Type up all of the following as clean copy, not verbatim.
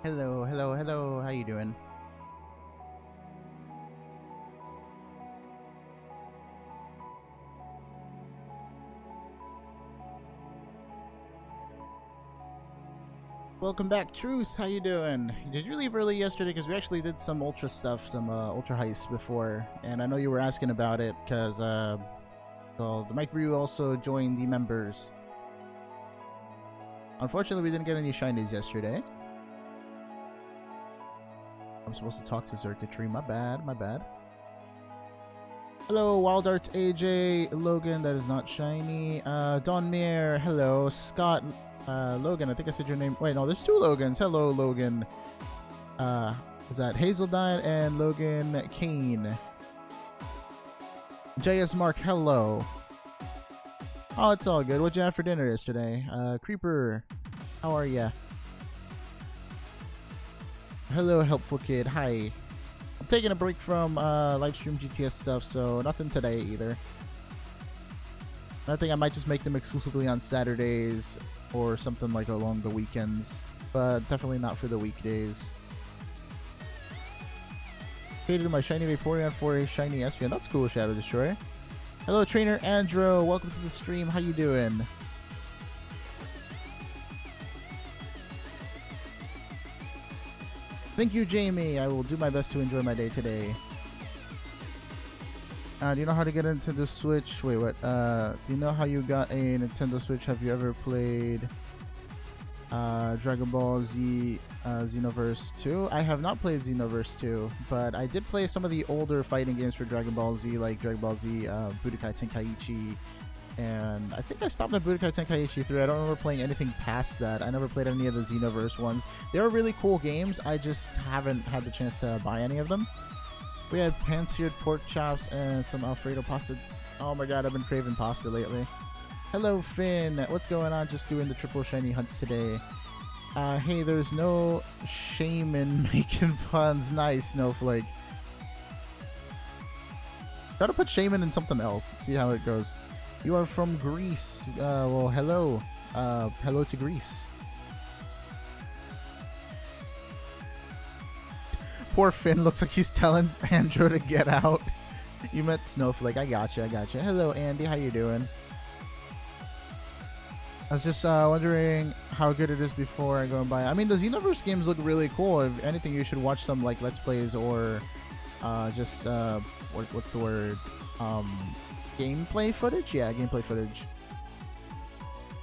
Hello, hello, hello. How you doing? Welcome back, Truth. How you doing? Did you leave early yesterday? Because we actually did some ultra stuff, some ultra heists before, and I know you were asking about it because well, the Mike Ryu also joined the members. Unfortunately, we didn't get any shinies yesterday. I'm supposed to talk to circuitry. My bad, my bad. Hello, Wild Arts AJ, Logan, that is not shiny. Don Mir, hello. Scott, Logan, I think I said your name. Wait, no, there's two Logans. Hello, Logan. Is that Hazeldine and Logan Kane? JS Mark, hello. Oh, it's all good. What'd you have for dinner yesterday? Creeper, how are ya? Hello, Helpful Kid, hi. I'm taking a break from live stream GTS stuff, so nothing today either. I think I might just make them exclusively on Saturdays or something like along the weekends, but definitely not for the weekdays. Created my shiny Vaporeon for a shiny Espeon. That's cool, Shadow Destroyer. Hello, Trainer Andro. Welcome to the stream. How you doing? Thank you, Jamie. I will do my best to enjoy my day today. Do you know how to get a Nintendo Switch? Wait, what? Do you know how you got a Nintendo Switch? Have you ever played Dragon Ball Z Xenoverse 2? I have not played Xenoverse 2, but I did play some of the older fighting games for Dragon Ball Z, like Dragon Ball Z Budokai Tenkaichi, and I think I stopped at Budokai Tenkaichi 3. I don't remember playing anything past that. I never played any of the Xenoverse ones. They were really cool games. I just haven't had the chance to buy any of them. We had pan-seared pork chops and some Alfredo pasta. Oh my god, I've been craving pasta lately. Hello, Finn. What's going on? Just doing the triple shiny hunts today. Hey, there's no shame in making puns. Nice, Snowflake. Gotta put shame in something else. Let's see how it goes. You are from Greece. Well, hello. Hello to Greece. Poor Finn looks like he's telling Andrew to get out. You met Snowflake. I gotcha, I gotcha. Hello, Andy. How you doing? I was just wondering how good it is before I go and buy it. I mean, the Xenoverse games look really cool. If anything, you should watch some like Let's Plays or just what's the word? Gameplay footage? Yeah, gameplay footage.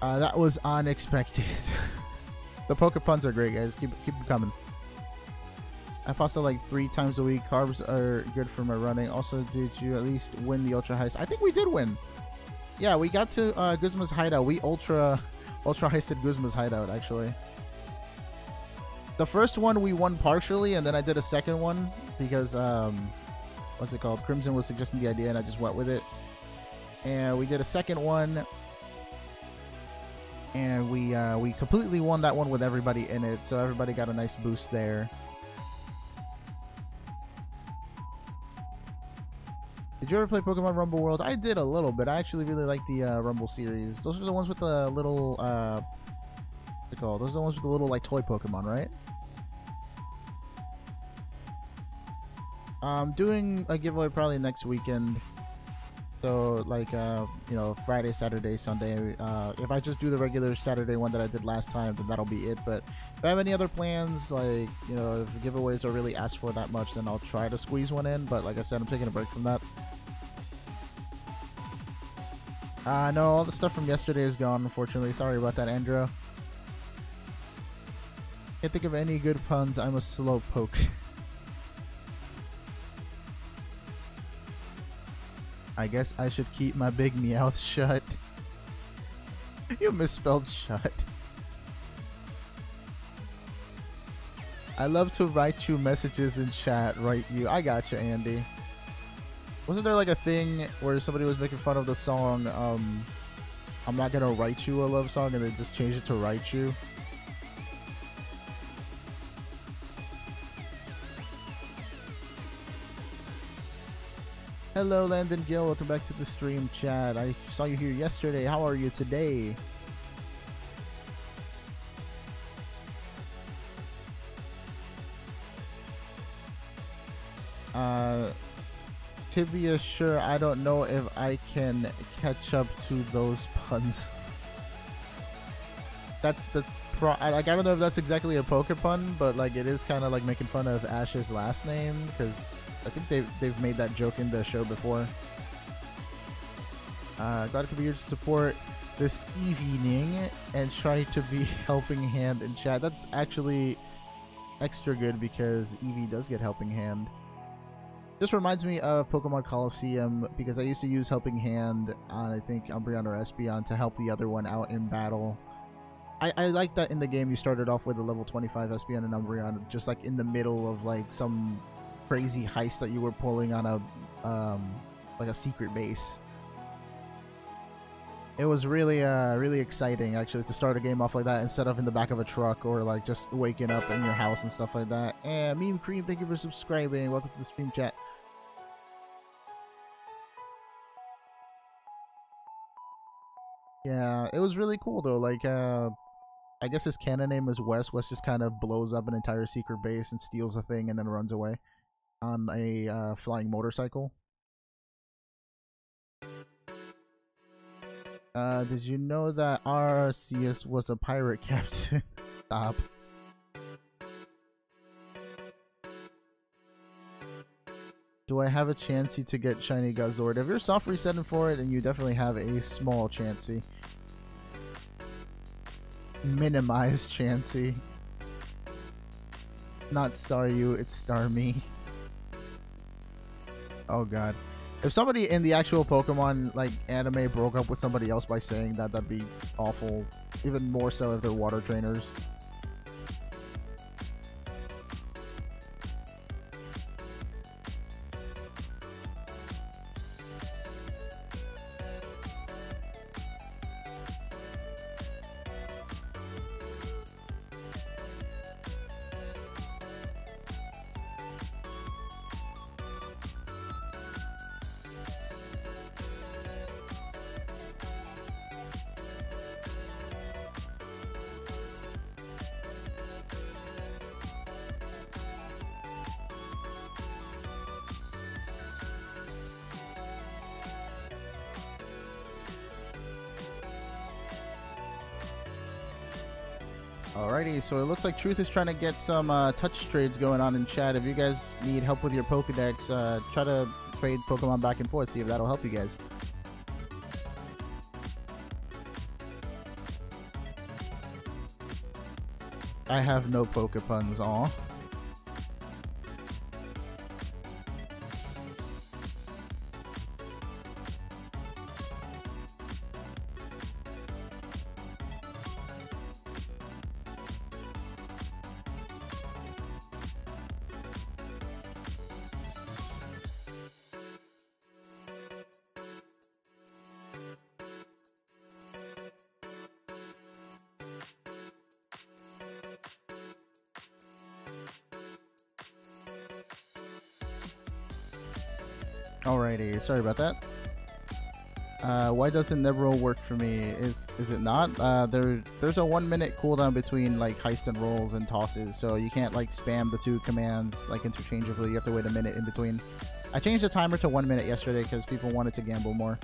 That was unexpected. The poke puns are great, guys. Keep them coming. I pasta like 3 times a week. Carbs are good for my running. Also, did you at least win the ultra heist? I think we did win. Yeah, we got to Guzma's hideout. We ultra heisted Guzma's hideout, actually. The first one we won partially, and then I did a second one because what's it called? Crimson was suggesting the idea, and I just went with it. And we did a second one, and we completely won that one with everybody in it, so everybody got a nice boost there. Did you ever play Pokemon Rumble World? I did a little bit. I actually really like the Rumble series. Those are the ones with the little what's it called? Those are the ones with the little like toy Pokemon, right? I'm doing a giveaway probably next weekend. So like you know, Friday, Saturday, Sunday. If I just do the regular Saturday one that I did last time, then that'll be it. But if I have any other plans, like, you know, if giveaways are really asked for that much, then I'll try to squeeze one in. But like I said, I'm taking a break from that. No, all the stuff from yesterday is gone, unfortunately. Sorry about that, Andrew. Can't think of any good puns. I'm a slowpoke. I guess I should keep my big meowth shut. You misspelled shut. I love to write you messages in chat. Write you. I gotcha, Andy. Wasn't there like a thing where somebody was making fun of the song, I'm Not Gonna Write You a Love Song, and they just changed it to Write You? Hello, Landon Gill. Welcome back to the stream, chat. I saw you here yesterday. How are you today? Tibia, sure. I don't know if I can catch up to those puns. That's like, I don't know if that's exactly a poke pun, but like it is kind of like making fun of Ash's last name, because I think they've made that joke in the show before. Glad to be here to support this evening and try to be helping hand in chat. That's actually extra good because Eevee does get helping hand. This reminds me of Pokemon Coliseum because I used to use helping hand on, I think, Umbreon or Espeon to help the other one out in battle. I like that in the game you started off with a level 25 Espeon and Umbreon just like in the middle of like some crazy heist that you were pulling on a like a secret base. It was really really exciting actually to start a game off like that instead of in the back of a truck or like just waking up in your house and stuff like that. And Meme Cream, thank you for subscribing. Welcome to the stream chat. Yeah, it was really cool though. Like I guess his canon name is Wes. Wes just kind of blows up an entire secret base and steals a thing and then runs away on a flying motorcycle. Did you know that Arceus was a pirate captain? Stop. Do I have a chancey to get shiny Gazord? If you're soft resetting for it, then you definitely have a small chancey. Minimize Chansey. Not Star You, it's Star Me. Oh god. If somebody in the actual Pokemon like anime broke up with somebody else by saying that, that'd be awful. Even more so if they're water trainers. Alrighty, so it looks like Truth is trying to get some touch trades going on in chat. If you guys need help with your Pokedex, try to trade Pokemon back and forth, see if that'll help you guys. I have no Pokepuns, aw. Alrighty, sorry about that. Why doesn't Nebroll work for me? Is it not? There's a 1 minute cooldown between like heist and rolls and tosses, so you can't like spam the two commands like interchangeably. You have to wait a minute in between. I changed the timer to 1 minute yesterday because people wanted to gamble more.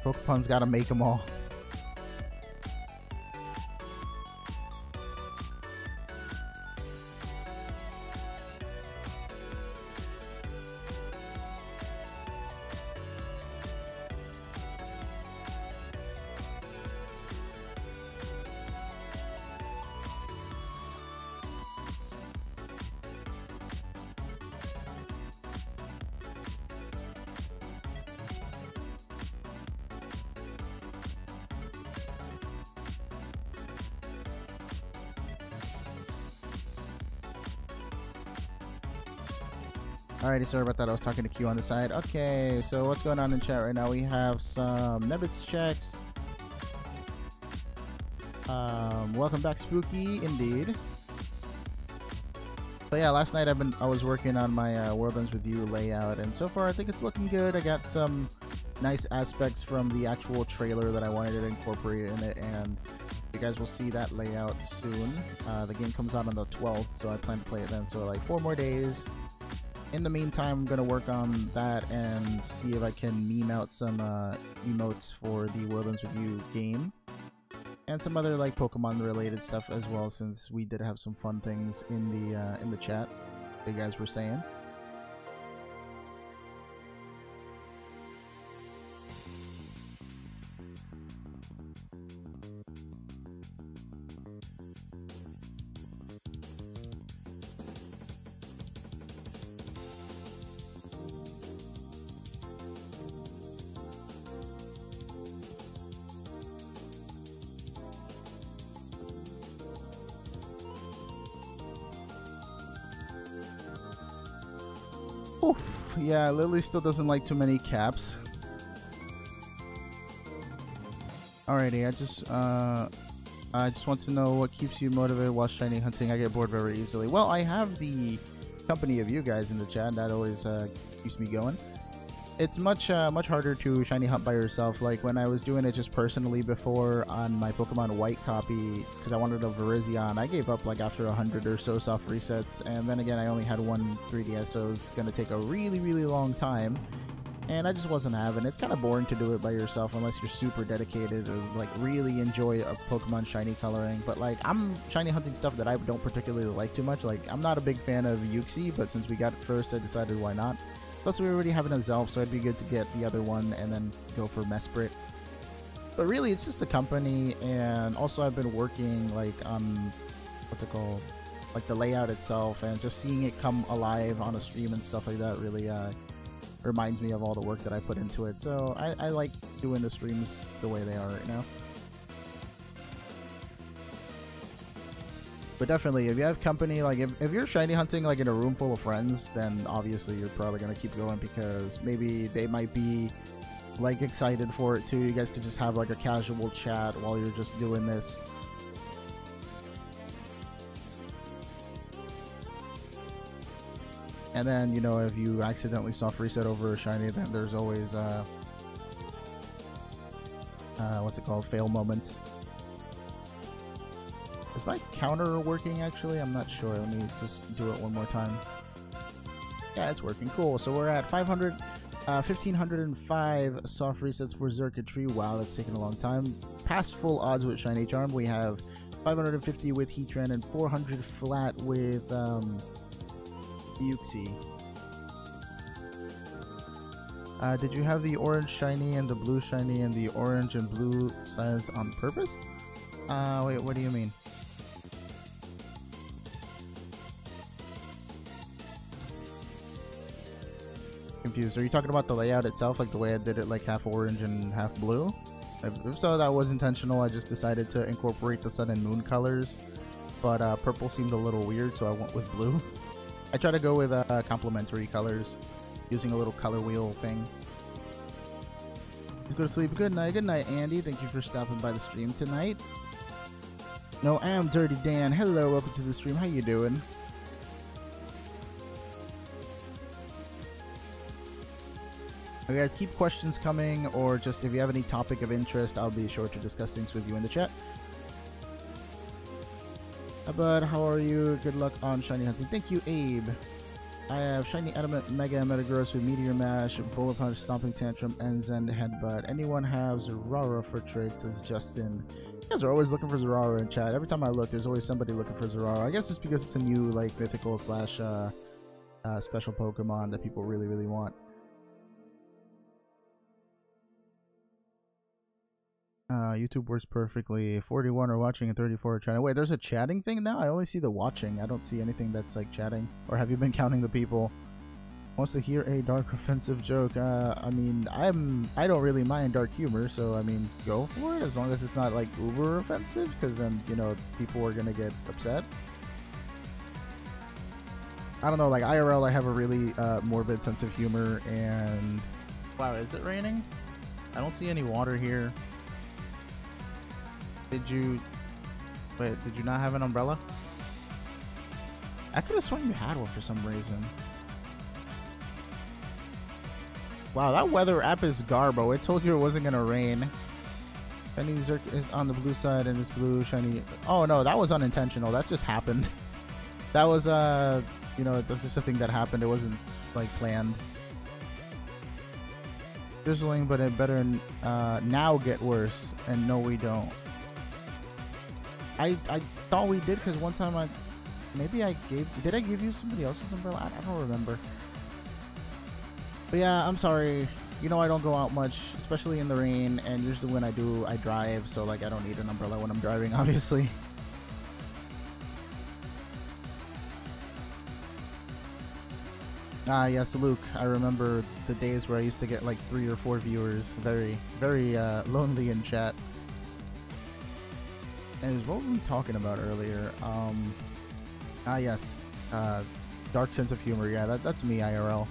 Pokepun's gotta make them all. Alrighty, sorry about that. I was talking to Q on the side. Okay, so what's going on in chat right now? We have some Nebbits checks. Welcome back, Spooky. Indeed. So yeah, last night I was working on my World Ends With You layout, and so far I think it's looking good. I got some nice aspects from the actual trailer that I wanted to incorporate in it, and You guys will see that layout soon. The game comes out on the 12th, so I plan to play it then. So like 4 more days. In the meantime, I'm gonna work on that and see if I can meme out some emotes for the World Ends With You game. And some other like Pokemon related stuff as well, since we did have some fun things in the chat that you guys were saying. Oof, yeah, Lily still doesn't like too many caps. Alrighty, I just want to know what keeps you motivated while shiny hunting. I get bored very easily. Well, I have the company of you guys in the chat. That always keeps me going. It's much harder to shiny hunt by yourself. Like when I was doing it just personally before on my Pokemon White copy, because I wanted a Virizion, I gave up like after 100 or so soft resets, and then again I only had one 3DS, so it was gonna take a really long time, and I just wasn't having it. It's kind of boring to do it by yourself unless you're super dedicated or like really enjoy a Pokemon shiny coloring. But like I'm shiny hunting stuff that I don't particularly like too much. Like I'm not a big fan of Uxie, but since we got it first, I decided why not. Plus, we already have an Azelf, so it'd be good to get the other one and then go for Mesprit. But really, it's just the company, and also I've been working like on what's it called, like the layout itself, and just seeing it come alive on a stream and stuff like that really reminds me of all the work that I put into it. So I like doing the streams the way they are right now. But definitely, if you have company, like if you're shiny hunting like in a room full of friends, then obviously you're probably gonna keep going, because maybe they might be like excited for it too. You guys could just have like a casual chat while you're just doing this. And then, you know, if you accidentally soft reset over a shiny, then there's always what's it called, fail moments. Is my counter working actually? I'm not sure. Let me just do it one more time. Yeah, it's working. Cool. So we're at 1,505 soft resets for Xurkitree. Wow, that's taken a long time. Past full odds with Shiny Charm. We have 550 with Heatran and 400 flat with Uxie. Did you have the orange shiny and the blue shiny and the orange and blue signs on purpose? Wait, what do you mean? Confused. Are you talking about the layout itself, like the way I did it, like half orange and half blue? If so, that was intentional. I just decided to incorporate the sun and moon colors, but purple seemed a little weird, so I went with blue. I try to go with complementary colors, using a little color wheel thing. Go to sleep. Good night, Andy. Thank you for stopping by the stream tonight. No, I am Dirty Dan. Hello, welcome to the stream. How you doing? You guys keep questions coming, or just if you have any topic of interest, I'll be sure to discuss things with you in the chat. But how are you? Good luck on shiny hunting. Thank you, Abe. I have Shiny Adamant, Mega Metagross with Meteor Mash, Bullet Punch, Stomping Tantrum, End Headbutt. Anyone have Zeraora for trade, says Justin. You guys are always looking for Zeraora in chat. Every time I look, there's always somebody looking for Zeraora. I guess it's because it's a new, like, mythical slash special Pokemon that people really want. YouTube works perfectly. 41 are watching and 34 are chatting. Wait, there's a chatting thing now? I only see the watching. I don't see anything that's like chatting. Or have you been counting the people? Wants to hear a dark offensive joke. I mean, I don't really mind dark humor, so I mean, go for it as long as it's not like uber offensive, because then, you know, people are gonna get upset. I don't know, like IRL I have a really morbid sense of humor, and wow, is it raining? I don't see any water here. Did you not have an umbrella? I could have sworn you had one for some reason. Wow, that weather app is garbo. It told you it wasn't gonna rain. Shiny Zerk is on the blue side and it's blue shiny. Oh no, that was unintentional. That just happened. That was you know, that's just a thing that happened. It wasn't like planned. Drizzling, but it better now get worse. And no, we don't. I thought we did because one time maybe I did I give you somebody else's umbrella? I don't remember. But yeah, I'm sorry. You know I don't go out much, especially in the rain, and usually when I do, I drive, so like I don't need an umbrella when I'm driving, obviously. Ah, yes, Luke. I remember the days where I used to get like 3 or 4 viewers. Very, very lonely in chat. And what were we talking about earlier? Ah, yes. Dark sense of humor. Yeah, that's me, IRL.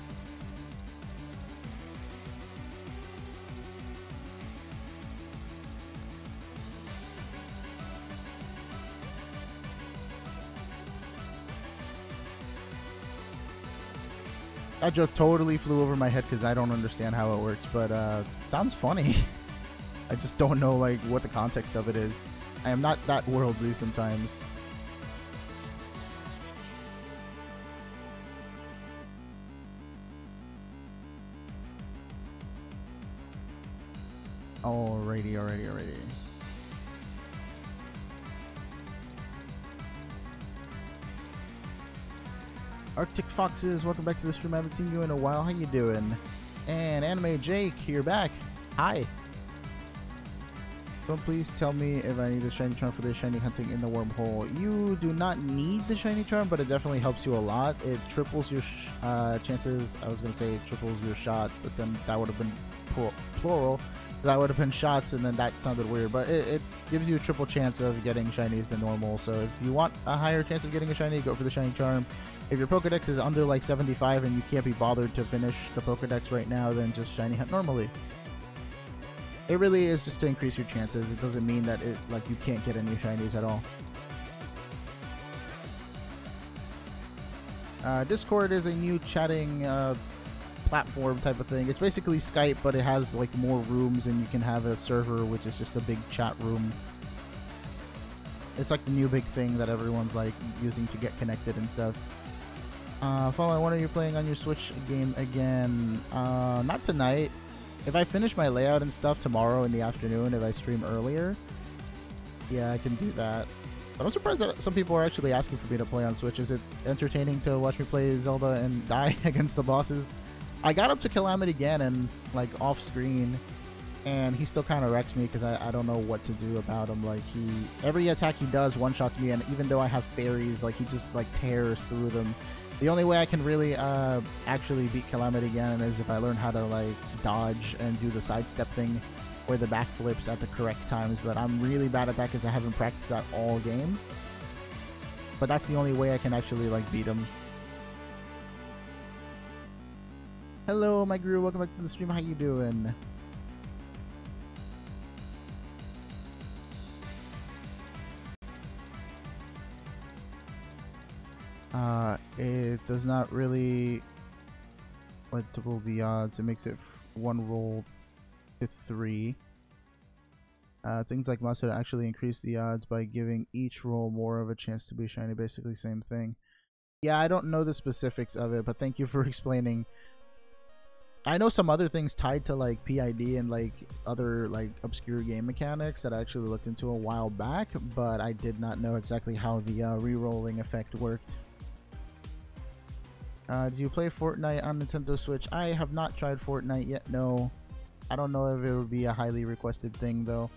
That joke totally flew over my head because I don't understand how it works, but sounds funny. I just don't know like what the context of it is. I am not that worldly sometimes. Alrighty. Arctic Foxes, welcome back to the stream. I haven't seen you in a while. How you doing? And Anime Jake, you're back. Hi. Don't please tell me if I need a shiny charm for the shiny hunting in the wormhole. You do not need the shiny charm, but it definitely helps you a lot. It triples your chances. I was gonna say it triples your shot, but then that would have been plural. That would have been shots, and then that sounded weird. But it gives you a triple chance of getting shinies than normal. So if you want a higher chance of getting a shiny, go for the shiny charm. If your Pokedex is under like 75 and you can't be bothered to finish the Pokedex right now, then just shiny hunt normally. It really is just to increase your chances. It doesn't mean that it like you can't get any shinies at all. Discord is a new chatting platform type of thing. It's basically Skype, but it has like more rooms, and you can have a server which is just a big chat room. It's like the new big thing that everyone's like using to get connected and stuff. Follow, when are you playing on your Switch game again? Not tonight. If I finish my layout and stuff tomorrow in the afternoon, if I stream earlier, yeah, I can do that. But I'm surprised that some people are actually asking for me to play on Switch. Is it entertaining to watch me play Zelda and die against the bosses? I got up to Calamity Ganon, like, off screen, and he still kind of wrecks me because I don't know what to do about him. Like, every attack he does one-shots me, and even though I have fairies, like, he just, like, tears through them. The only way I can really actually beat Calamity Ganon is if I learn how to, like, dodge and do the sidestep thing or the backflips at the correct times, but I'm really bad at that because I haven't practiced that all game. But that's the only way I can actually, like, beat him. Hello, my Guru. Welcome back to the stream. How you doing? It does not really double the odds. It makes it 1 roll to 3. Things like must actually increase the odds by giving each roll more of a chance to be shiny. Basically, same thing. Yeah, I don't know the specifics of it, but thank you for explaining. I know some other things tied to like PID and like other like obscure game mechanics that I actually looked into a while back, but I did not know exactly how the re-rolling effect worked. Do you play Fortnite on Nintendo Switch? I have not tried Fortnite yet, no. I don't know if it would be a highly requested thing though.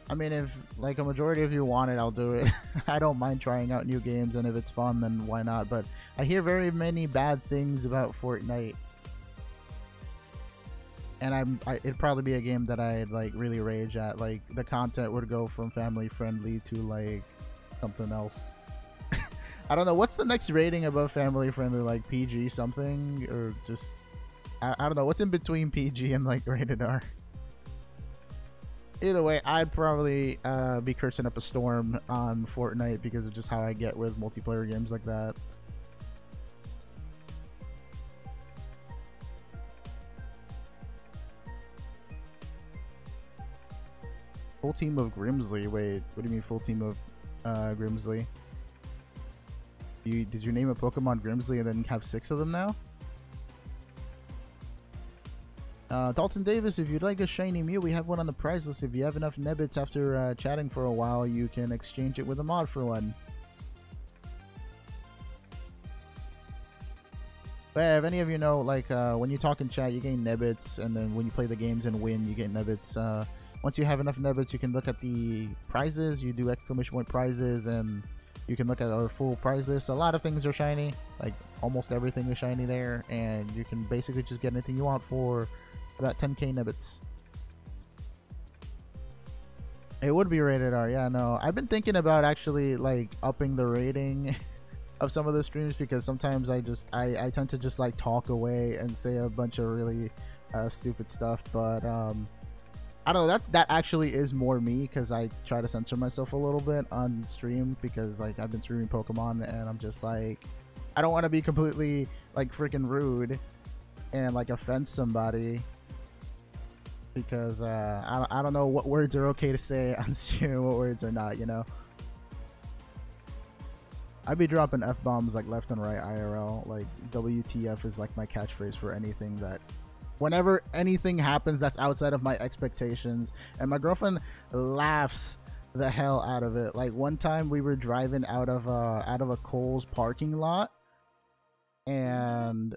I mean, if like a majority of you want it, I'll do it. I don't mind trying out new games, and if it's fun, then why not? But I hear very many bad things about Fortnite. And it'd probably be a game that I'd like really rage at. Like the content would go from family friendly to like something else. I don't know, what's the next rating above family friendly? Like PG something, or just I don't know, what's in between PG and like rated R? Either way, I'd probably be cursing up a storm on Fortnite because of just how I get with multiplayer games like that. Full team of Grimsley. Wait, what do you mean full team of Grimsley? Did you name a Pokemon Grimsley and then have 6 of them now? Dalton Davis, if you'd like a shiny Mew, we have one on the prize list. If you have enough Nebbits after chatting for a while, you can exchange it with a mod for one. But yeah, if any of you know, like, when you talk in chat, you gain Nebbits, and then when you play the games and win, you get Nebbits. Once you have enough Nebbits, you can look at the prizes. You do exclamation point prizes, and you can look at our full prize list. A lot of things are shiny, like almost everything is shiny there, and you can basically just get anything you want for about 10k Nebbits. It would be rated R, yeah, no. I've been thinking about actually like upping the rating of some of the streams, because sometimes I tend to just like talk away and say a bunch of really stupid stuff, but I don't know, that actually is more me, because I try to censor myself a little bit on stream, because like I've been streaming Pokemon and I'm just like, I don't want to be completely like freaking rude and like offend somebody, because I don't know what words are okay to say on stream, what words are not, you know. I'd be dropping F-bombs like left and right IRL. Like WTF is like my catchphrase for anything that, whenever anything happens that's outside of my expectations, and my girlfriend laughs the hell out of it. Like one time we were driving out of a Kohl's parking lot, and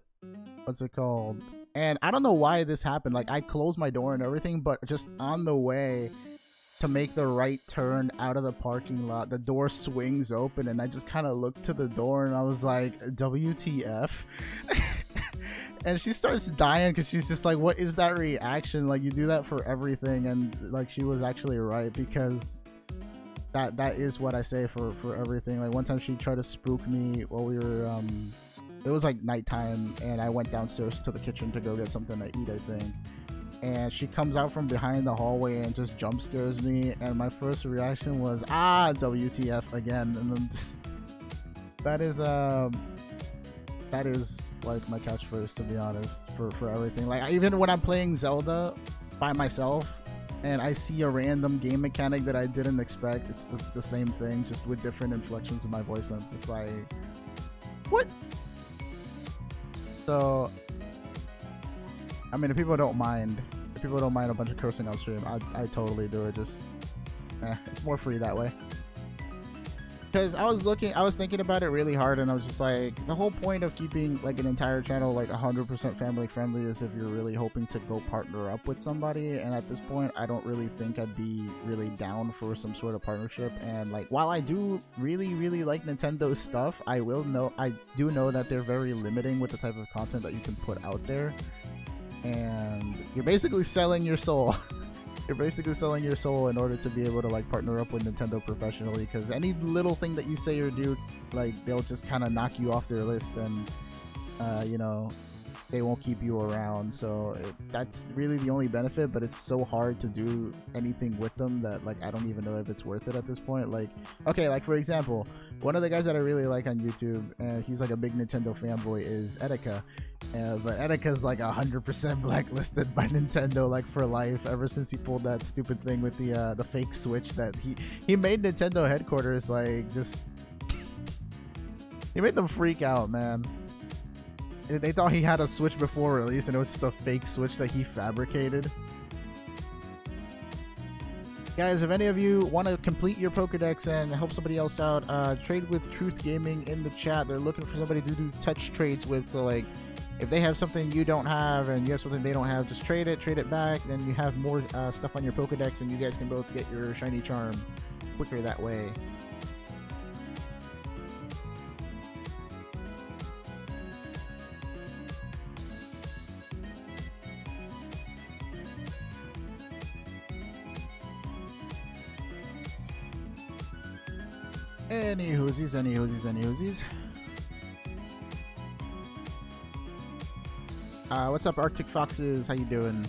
what's it called? And I don't know why this happened. Like I closed my door and everything, but just on the way to make the right turn out of the parking lot, the door swings open, and I just kind of looked to the door and I was like, WTF? And she starts dying, because she's just like, what is that reaction? Like, you do that for everything. And like, she was actually right, because that is what I say for everything. Like one time she tried to spook me while we were it was like nighttime, and I went downstairs to the kitchen to go get something to eat, I think. And she comes out from behind the hallway and just jump scares me, and my first reaction was, WTF again. And then that is like my catchphrase, to be honest, for everything. Like even when I'm playing Zelda by myself and I see a random game mechanic that I didn't expect, it's the same thing, just with different inflections of my voice, and I'm just like, what? So I mean, if people don't mind a bunch of cursing on stream, I totally do it. Just it's more free that way. Because I was thinking about it really hard, and I was just like, the whole point of keeping like an entire channel like 100% family friendly is if you're really hoping to go partner up with somebody. And at this point, I don't really think I'd be really down for some sort of partnership. And like, while I do really like Nintendo's stuff, I do know that they're very limiting with the type of content that you can put out there. And you're basically selling your soul. You're basically selling your soul in order to be able to like partner up with Nintendo professionally, because any little thing that you say or do, like they'll just kind of knock you off their list, and you know, they won't keep you around. So that's really the only benefit, but it's so hard to do anything with them that like I don't even know if it's worth it at this point. Like, okay, like for example, one of the guys that I really like on YouTube, and he's like a big Nintendo fanboy, is Etika. But Etika's like 100% blacklisted by Nintendo, like for life, ever since he pulled that stupid thing with the fake Switch that he made Nintendo headquarters like just he made them freak out, man. They thought he had a Switch before release, and it was just a fake Switch that he fabricated. Guys, if any of you want to complete your Pokedex and help somebody else out, trade with Truth Gaming in the chat. They're looking for somebody to do touch trades with. So like, if they have something you don't have and you have something they don't have, just trade it back. Then you have more stuff on your Pokedex, and you guys can both get your shiny charm quicker that way. Any hoosies. What's up, Arctic Foxes? How you doing?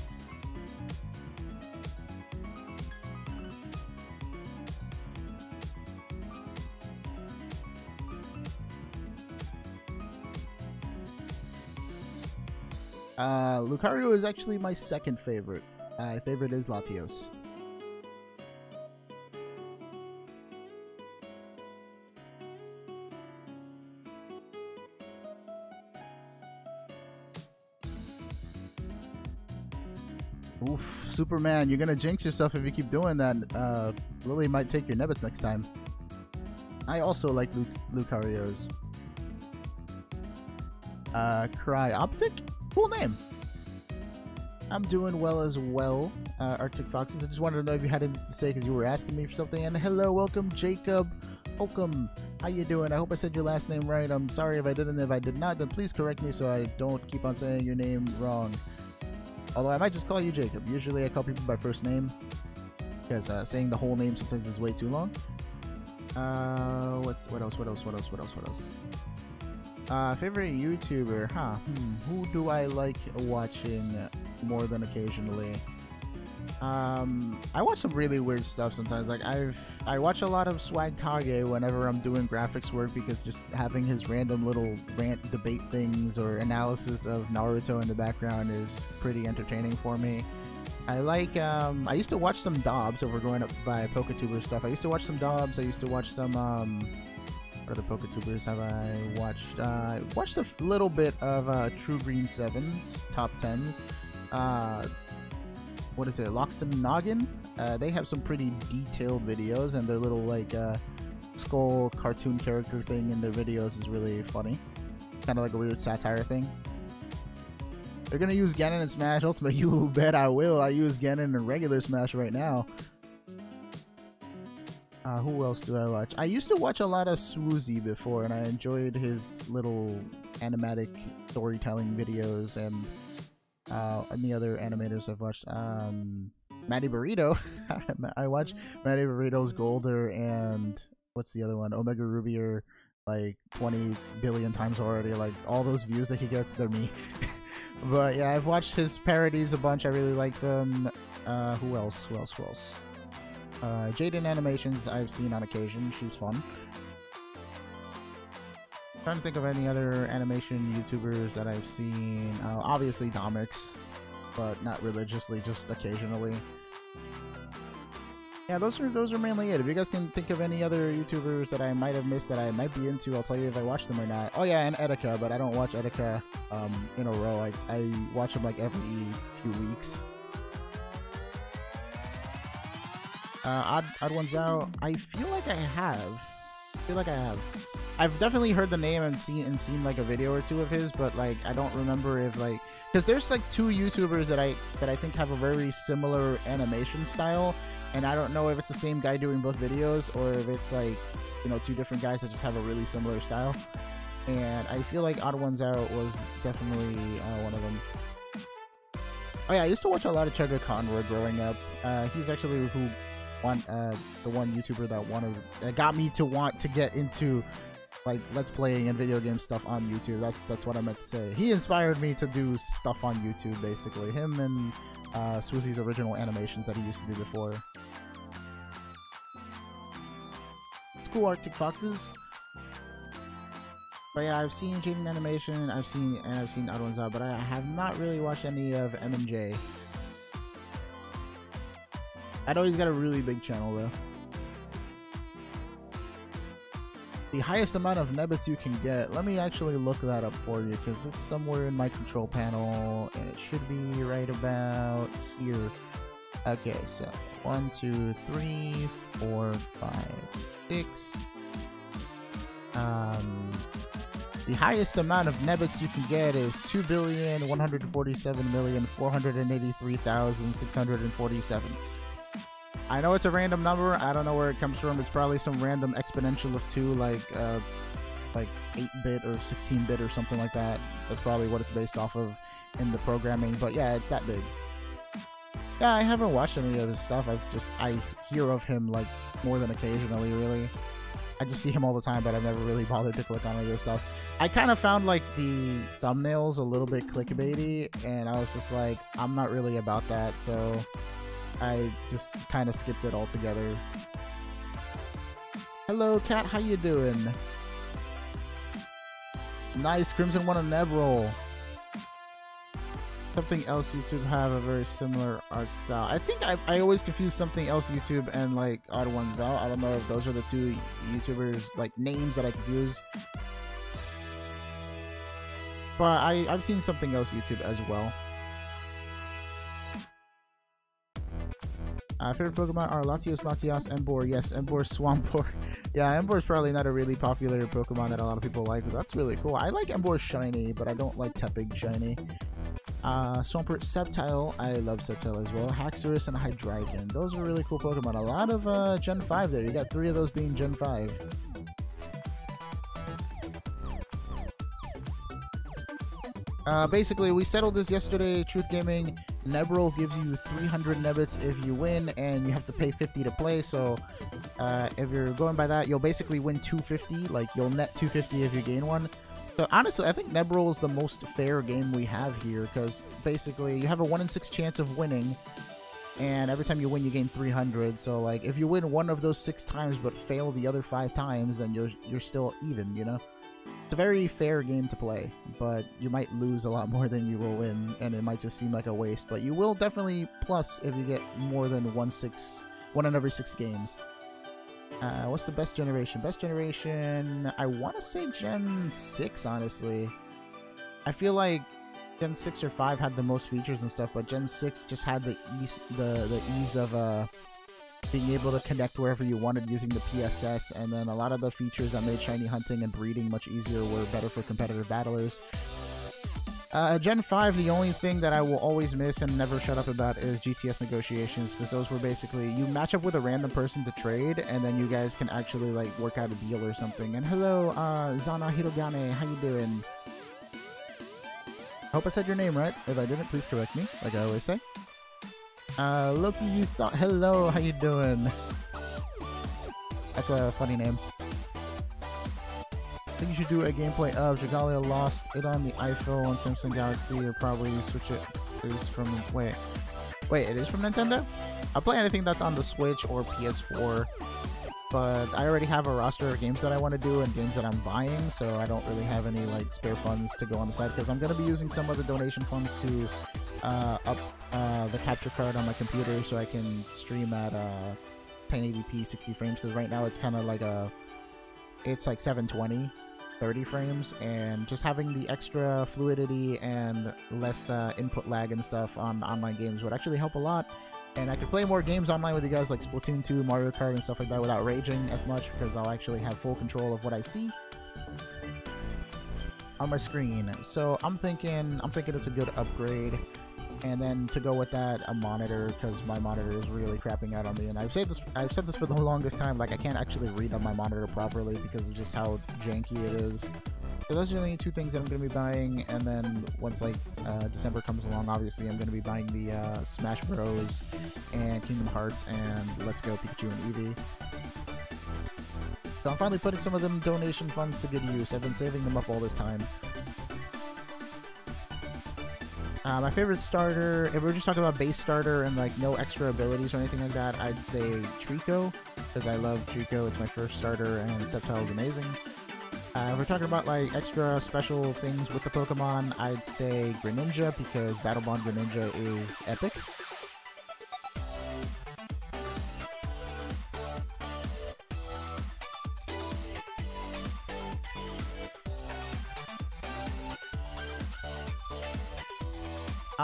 Lucario is actually my second favorite. My favorite is Latios. Oof, Superman, you're gonna jinx yourself if you keep doing that. Lily might take your Nebbits next time. I also like Lucario's. Cryoptic? Cool name. I'm doing well as well, Arctic Foxes. I just wanted to know if you had anything to say because you were asking me for something. And hello, welcome, Jacob. Welcome. How you doing? I hope I said your last name right. I'm sorry if I didn't. If I did not, then please correct me so I don't keep on saying your name wrong. Although I might just call you Jacob. Usually I call people by first name because saying the whole name sometimes is way too long. What else? Favorite YouTuber, huh? Who do I like watching more than occasionally? I watch some really weird stuff sometimes. Like I watch a lot of Swag Kage whenever I'm doing graphics work because just having his random little rant debate things or analysis of Naruto in the background is pretty entertaining for me. I like I used to watch some Dobbs over growing up by PokeTuber stuff. I used to watch some Dobbs. I used to watch some what other PokeTubers have I watched? Watched a little bit of True Green 7's top 10s. What is it? Loxton Noggin? They have some pretty detailed videos, and their little like skull cartoon character thing in their videos is really funny. Kind of like a weird satire thing. They're gonna use Ganon in Smash Ultimate. You bet I will. I use Ganon in regular Smash right now. Who else do I watch? I used to watch a lot of Swoozy before, and I enjoyed his little animatic storytelling videos and the other animators I've watched. Matty Burrito. I watch Matty Burrito's Golder and what's the other one? Omega Rubier like 20 billion times already. Like all those views that he gets, they're me. But yeah, I've watched his parodies a bunch. I really like them. Who else? Jaden Animations I've seen on occasion. She's fun. I'm trying to think of any other animation YouTubers that I've seen. Obviously Domix, but not religiously, just occasionally. Yeah, those are mainly it. If you guys can think of any other YouTubers that I might have missed that I might be into, I'll tell you if I watch them or not. Oh yeah, and Etika, but I don't watch Etika in a row. I watch them like every few weeks. Odd Ones Out. I feel like I have. I've definitely heard the name and seen like a video or two of his, but like I don't remember if like because there's like two YouTubers that I think have a very similar animation style, and I don't know if it's the same guy doing both videos or if it's like, you know, two different guys that just have a really similar style. And I feel like Odd Ones Out was definitely one of them. Oh yeah, I used to watch a lot of Chugga Conroy growing up. He's actually the one YouTuber that got me to want to get into like let's playing and video game stuff on YouTube. That's what I meant to say. He inspired me to do stuff on YouTube, basically. Him and Swoozy's original animations that he used to do before. It's cool, Arctic Foxes. But yeah, I've seen Jaden Animation, I've seen Odd Ones Out, but I have not really watched any of M&J. I know he's got a really big channel though. The highest amount of Nebbits you can get. Let me actually look that up for you because it's somewhere in my control panel and it should be right about here. Okay, so 1, 2, 3, 4, 5, 6. The highest amount of Nebbits you can get is 2,147,483,647. I know it's a random number. I don't know where it comes from. It's probably some random exponential of 2, like 8-bit or 16-bit or something like that. That's probably what it's based off of in the programming. But yeah, it's that big. Yeah, I haven't watched any of his stuff. I hear of him like more than occasionally, really. I just see him all the time, but I've never really bothered to click on any of his stuff. I kind of found like the thumbnails a little bit clickbaity, and I was just like, I'm not really about that, so I just kind of skipped it altogether. Hello, Cat. How you doing? Nice. Crimson won a Nebroll. Something else YouTube have a very similar art style. I think I always confuse something else YouTube and like Odd Ones Out. I don't know if those are the two YouTubers like names that I confuse. But I've seen something else YouTube as well. Favorite Pokemon are Latios, Latias, Emboar. Yes, Emboar, Swampor. Yeah, Emboar is probably not a really popular Pokemon that a lot of people like, but that's really cool. I like Emboar Shiny, but I don't like Tepig Shiny. Swampert, Sceptile. I love Sceptile as well. Haxorus and Hydreigon. Those are really cool Pokemon. A lot of Gen 5 there. You got 3 of those being Gen 5. Basically, we settled this yesterday. Truth Gaming, Nebroll gives you 300 Nebbits if you win, and you have to pay 50 to play. So, if you're going by that, you'll basically win 250. Like, you'll net 250 if you gain one. So, honestly, I think Nebroll is the most fair game we have here, because basically, you have a 1 in 6 chance of winning, and every time you win, you gain 300. So, like, if you win one of those 6 times but fail the other 5 times, then you're still even, you know? It's a very fair game to play, but you might lose a lot more than you will win, and it might just seem like a waste. But you will definitely plus if you get more than 1 in every 6 games. What's the best generation? Best generation, I want to say Gen 6, honestly. I feel like Gen 6 or 5 had the most features and stuff, but Gen 6 just had the ease of being able to connect wherever you wanted using the PSS, and then a lot of the features that made shiny hunting and breeding much easier were better for competitive battlers. Gen 5, the only thing that I will always miss and never shut up about is GTS negotiations, because those were basically, you match up with a random person to trade, and then you guys can actually like work out a deal or something. And hello, Zana Hirogane, how you doing? Hope I said your name right. If I didn't, please correct me, like I always say. Loki, you thought, hello, how you doing? That's a funny name. I think you should do a gameplay of Dragalia lost it on the iPhone and Samsung Galaxy, or probably switch it. It is from, wait, it is from Nintendo? I'll play anything that's on the Switch or PS4, but I already have a roster of games that I want to do and games that I'm buying, so I don't really have any like spare funds to go on the side, because I'm going to be using some of the donation funds to up the capture card on my computer so I can stream at 1080p 60 frames, because right now it's kind of like it's like 720 30 frames, and just having the extra fluidity and less input lag and stuff on online games would actually help a lot, and I could play more games online with you guys like Splatoon 2, Mario Kart and stuff like that without raging as much, because I'll actually have full control of what I see on my screen. So I'm thinking it's a good upgrade. And then to go with that, a monitor, because my monitor is really crapping out on me. And I've said this for the longest time, like I can't actually read on my monitor properly because of just how janky it is. So those are the only 2 things that I'm going to be buying. And then once like December comes along, obviously I'm going to be buying the Smash Bros. And Kingdom Hearts and Let's Go Pikachu and Eevee. So I'm finally putting some of them donation funds to good use. I've been saving them up all this time. My favorite starter, if we're just talking about base starter and like no extra abilities or anything like that, I'd say Trico, because I love Trico. It's my first starter, and Sceptile is amazing. If we're talking about like extra special things with the Pokemon, I'd say Greninja, because Battle Bond Greninja is epic.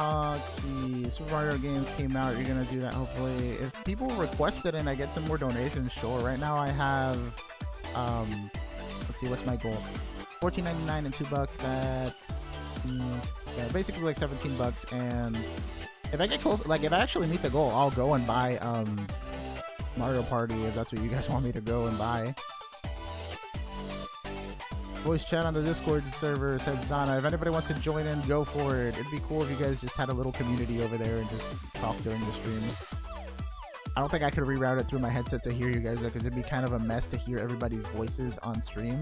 Let's see, Super Mario games came out, you're gonna do that hopefully. If people request it and I get some more donations, sure. Right now I have, let's see, what's my goal? $14.99 and $2, that's basically like $17, and if I get close, like if I actually meet the goal, I'll go and buy, Mario Party, if that's what you guys want me to go and buy. Voice chat on the Discord server, says Zana. If anybody wants to join in, go for it. It'd be cool if you guys just had a little community over there and just talk during the streams. I don't think I could reroute it through my headset to hear you guys, though, because it'd be kind of a mess to hear everybody's voices on stream.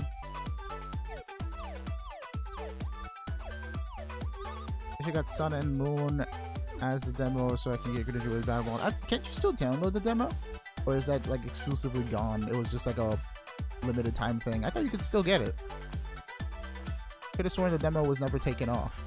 I got Sun and Moon as the demo so I can get Greninja with Battle Bond. Can't you still download the demo? Or is that like exclusively gone? It was just like a limited time thing. I thought you could still get it. Could have sworn the demo was never taken off.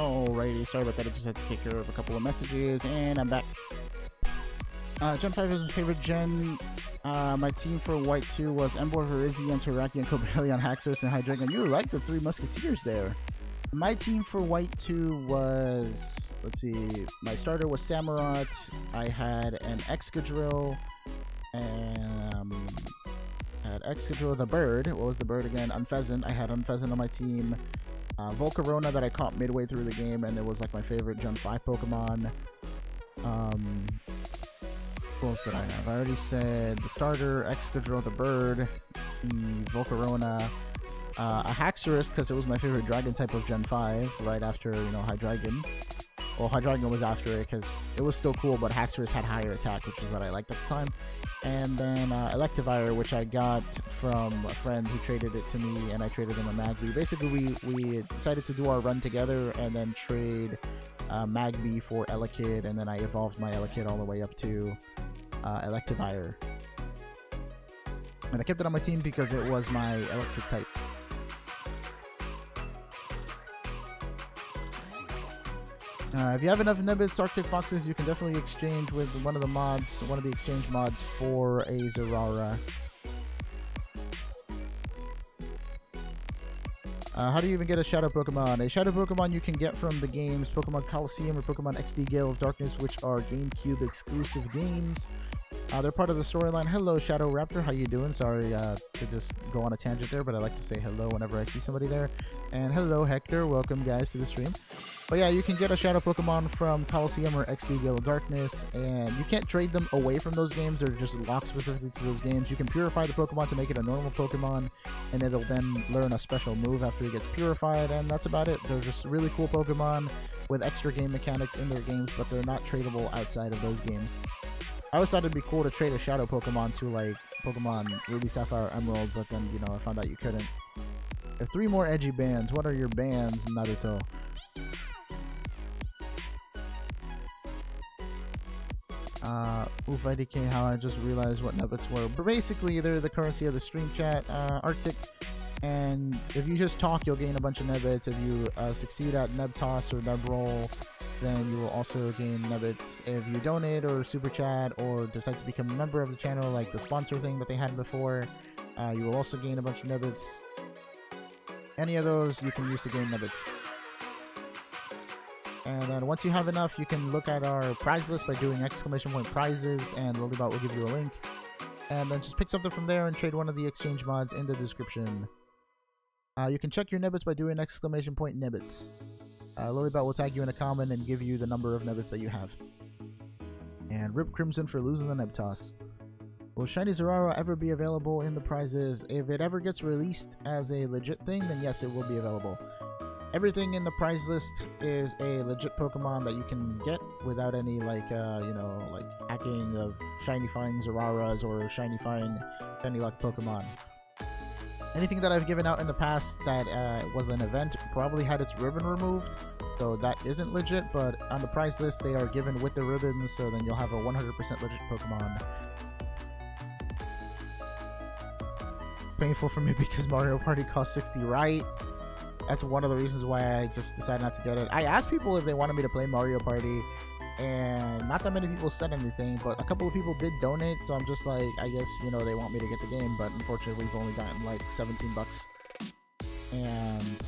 Alrighty, sorry about that. I just had to take care of a couple of messages, and I'm back. Gen 5 is my favorite gen. My team for White 2 was Embor, Harizi, Terraki, and Cobalion, Haxorus, and Hydreigon. You like the Three Musketeers there. My team for White 2 was, let's see, my starter was Samurott. I had an Excadrill, and had Excadrill, the bird. What was the bird again? Unpheasant. I had Unpheasant on my team. Volcarona that I caught midway through the game, and it was like my favorite Gen 5 Pokemon. What else did I have? I already said the starter, Excadrill, the bird, the Volcarona, a Haxorus because it was my favorite dragon type of Gen 5 right after, you know, Hydreigon. Well, Hydreigon was after it because it was still cool, but Haxorus had higher attack, which is what I liked at the time. And then Electivire, which I got from a friend who traded it to me, and I traded him a Magby. Basically, we decided to do our run together and then trade Magby for Elekid, and then I evolved my Elekid all the way up to Electivire. And I kept it on my team because it was my electric type. If you have enough Nebbits Arctic Foxes, you can definitely exchange with one of the mods, one of the exchange mods for a Zerara. How do you even get a Shadow Pokemon? A Shadow Pokemon you can get from the games Pokemon Coliseum or Pokemon XD Gale of Darkness, which are GameCube exclusive games. They're part of the storyline. Hello, Shadow Raptor. How you doing? Sorry to just go on a tangent there, but I like to say hello whenever I see somebody there. And hello, Hector. Welcome, guys, to the stream. But yeah, you can get a Shadow Pokemon from Coliseum or XD Gale of Darkness, and you can't trade them away from those games. They're just locked specifically to those games. You can purify the Pokemon to make it a normal Pokemon, and it'll then learn a special move after it gets purified, and that's about it. They're just really cool Pokemon with extra game mechanics in their games, but they're not tradable outside of those games. I always thought it'd be cool to trade a Shadow Pokemon to, like, Pokemon Ruby, Sapphire, Emerald, but then, you know, I found out you couldn't. There are 3 more edgy bands. What are your bands, Naruto? Oof, IDK, how I just realized what Nebbits were. But basically, they're the currency of the stream chat, Arctic. And if you just talk, you'll gain a bunch of Nebbits. If you succeed at Nebtoss or Nebroll, then you will also gain Nebbits. If you donate or super chat or decide to become a member of the channel, like the sponsor thing that they had before, you will also gain a bunch of Nebbits. Any of those you can use to gain Nebbits. And then once you have enough, you can look at our prize list by doing !prizes, and Lilybot will give you a link. And then just pick something from there and trade one of the exchange mods in the description. You can check your Nebbits by doing !Nebbits. Lilybot will tag you in a comment and give you the number of Nebbits that you have. And rip Crimson for losing the Nebtoss. Will Shiny Zerara ever be available in the prizes? If it ever gets released as a legit thing, then yes, it will be available. Everything in the prize list is a legit Pokemon that you can get without any, like, you know, like hacking of shiny-fying Zeraras or shiny-fying shiny-locked Pokemon. Anything that I've given out in the past that was an event probably had its ribbon removed, so that isn't legit, but on the prize list they are given with the ribbons, so then you'll have a 100% legit Pokemon. Painful for me because Mario Party costs 60, right? That's one of the reasons why I just decided not to get it. I asked people if they wanted me to play Mario Party, and not that many people said anything, but a couple of people did donate, so I'm just like, I guess, you know, they want me to get the game, but unfortunately we've only gotten like 17 bucks. And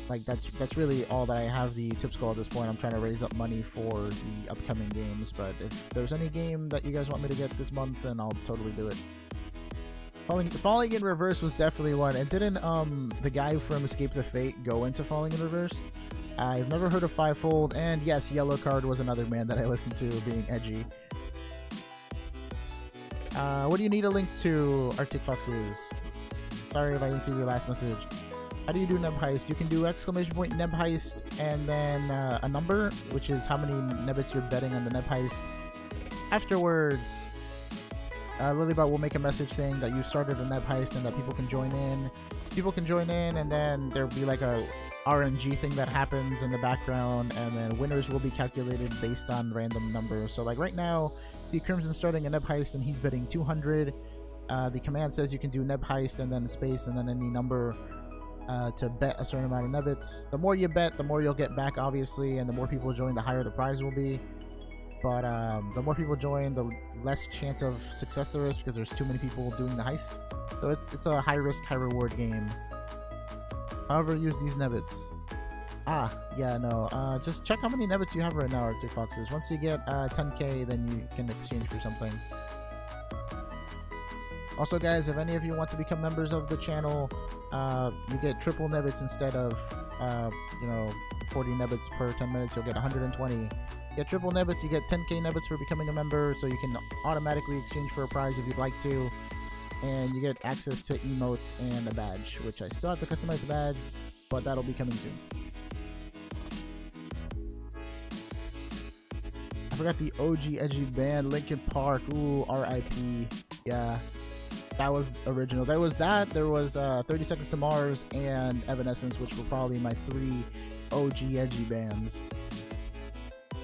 like that's really all that I have the tips goal at this point. I'm trying to raise up money for the upcoming games, but if there's any game that you guys want me to get this month, then I'll totally do it. Falling in Reverse was definitely one. And didn't the guy from Escape the Fate go into Falling in Reverse? I've never heard of Fivefold, and yes, Yellow Card was another man that I listened to being edgy. What do you need a link to, Arctic Foxes? Sorry if I didn't see your last message. How do you do Nebheist? You can do !Nebheist and then a number, which is how many Nebbits you're betting on the Nebheist. Afterwards, Lilybot will make a message saying that you started a Nebheist and that people can join in. People can join in, and then there'll be like a RNG thing that happens in the background, and then winners will be calculated based on random numbers. So like right now, the Crimson's starting a Nebheist and he's betting 200. The command says you can do Nebheist and then space and then any number to bet a certain amount of Nebbits. The more you bet, the more you'll get back, obviously, and the more people join, the higher the prize will be. But the more people join, the less chance of success there is because there's too many people doing the heist. So it's a high risk, high reward game. However, use these Nebbits. Yeah, no. Just check how many Nebbits you have right now, Arctic Foxes. Once you get 10k, then you can exchange for something. Also, guys, if any of you want to become members of the channel, you get triple Nebbits instead of, 40 Nebbits per 10 minutes. You'll get 120. Get triple Nebbits, you get 10k Nebbits for becoming a member, so you can automatically exchange for a prize if you'd like to. And you get access to emotes and a badge, which I still have to customize the badge, but that'll be coming soon. I forgot the OG edgy band, Linkin Park. Ooh, R.I.P. Yeah, that was original. There was that. There was 30 Seconds to Mars and Evanescence, which were probably my 3 OG edgy bands.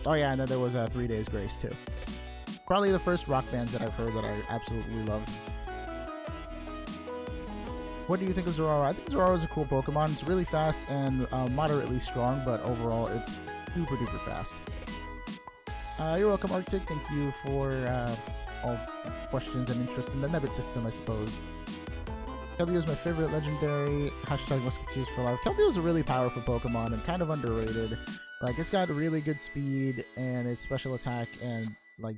Oh yeah, and then there was 3 Days Grace too. Probably the first rock bands that I've heard that I absolutely loved. What do you think of Zoraro? I think Zoraro is a cool Pokemon. It's really fast and moderately strong, but overall it's super duper fast. You're welcome, Arctic. Thank you for all questions and interest in the Nebbit system, I suppose. Keldeo is my favorite legendary. Hashtag Musketeers for life. Keldeo is a really powerful Pokemon and kind of underrated. Like, it's got really good speed, and its special attack and, like,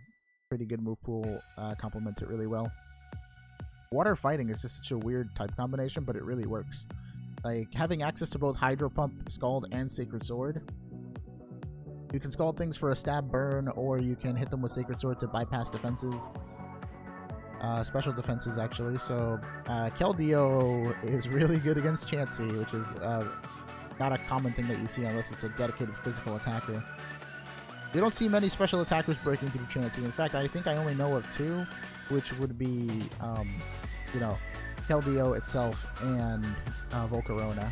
pretty good move pool complement it really well. Water Fighting is just such a weird type combination, but it really works. Like, having access to both Hydro Pump, Scald, and Sacred Sword. You can Scald things for a stab burn, or you can hit them with Sacred Sword to bypass defenses. Special defenses, actually. So, Keldeo is really good against Chansey, which is not a common thing that you see unless it's a dedicated physical attacker. You don't see many special attackers breaking through Chansey. In fact, I think I only know of 2, which would be, Keldeo itself and Volcarona.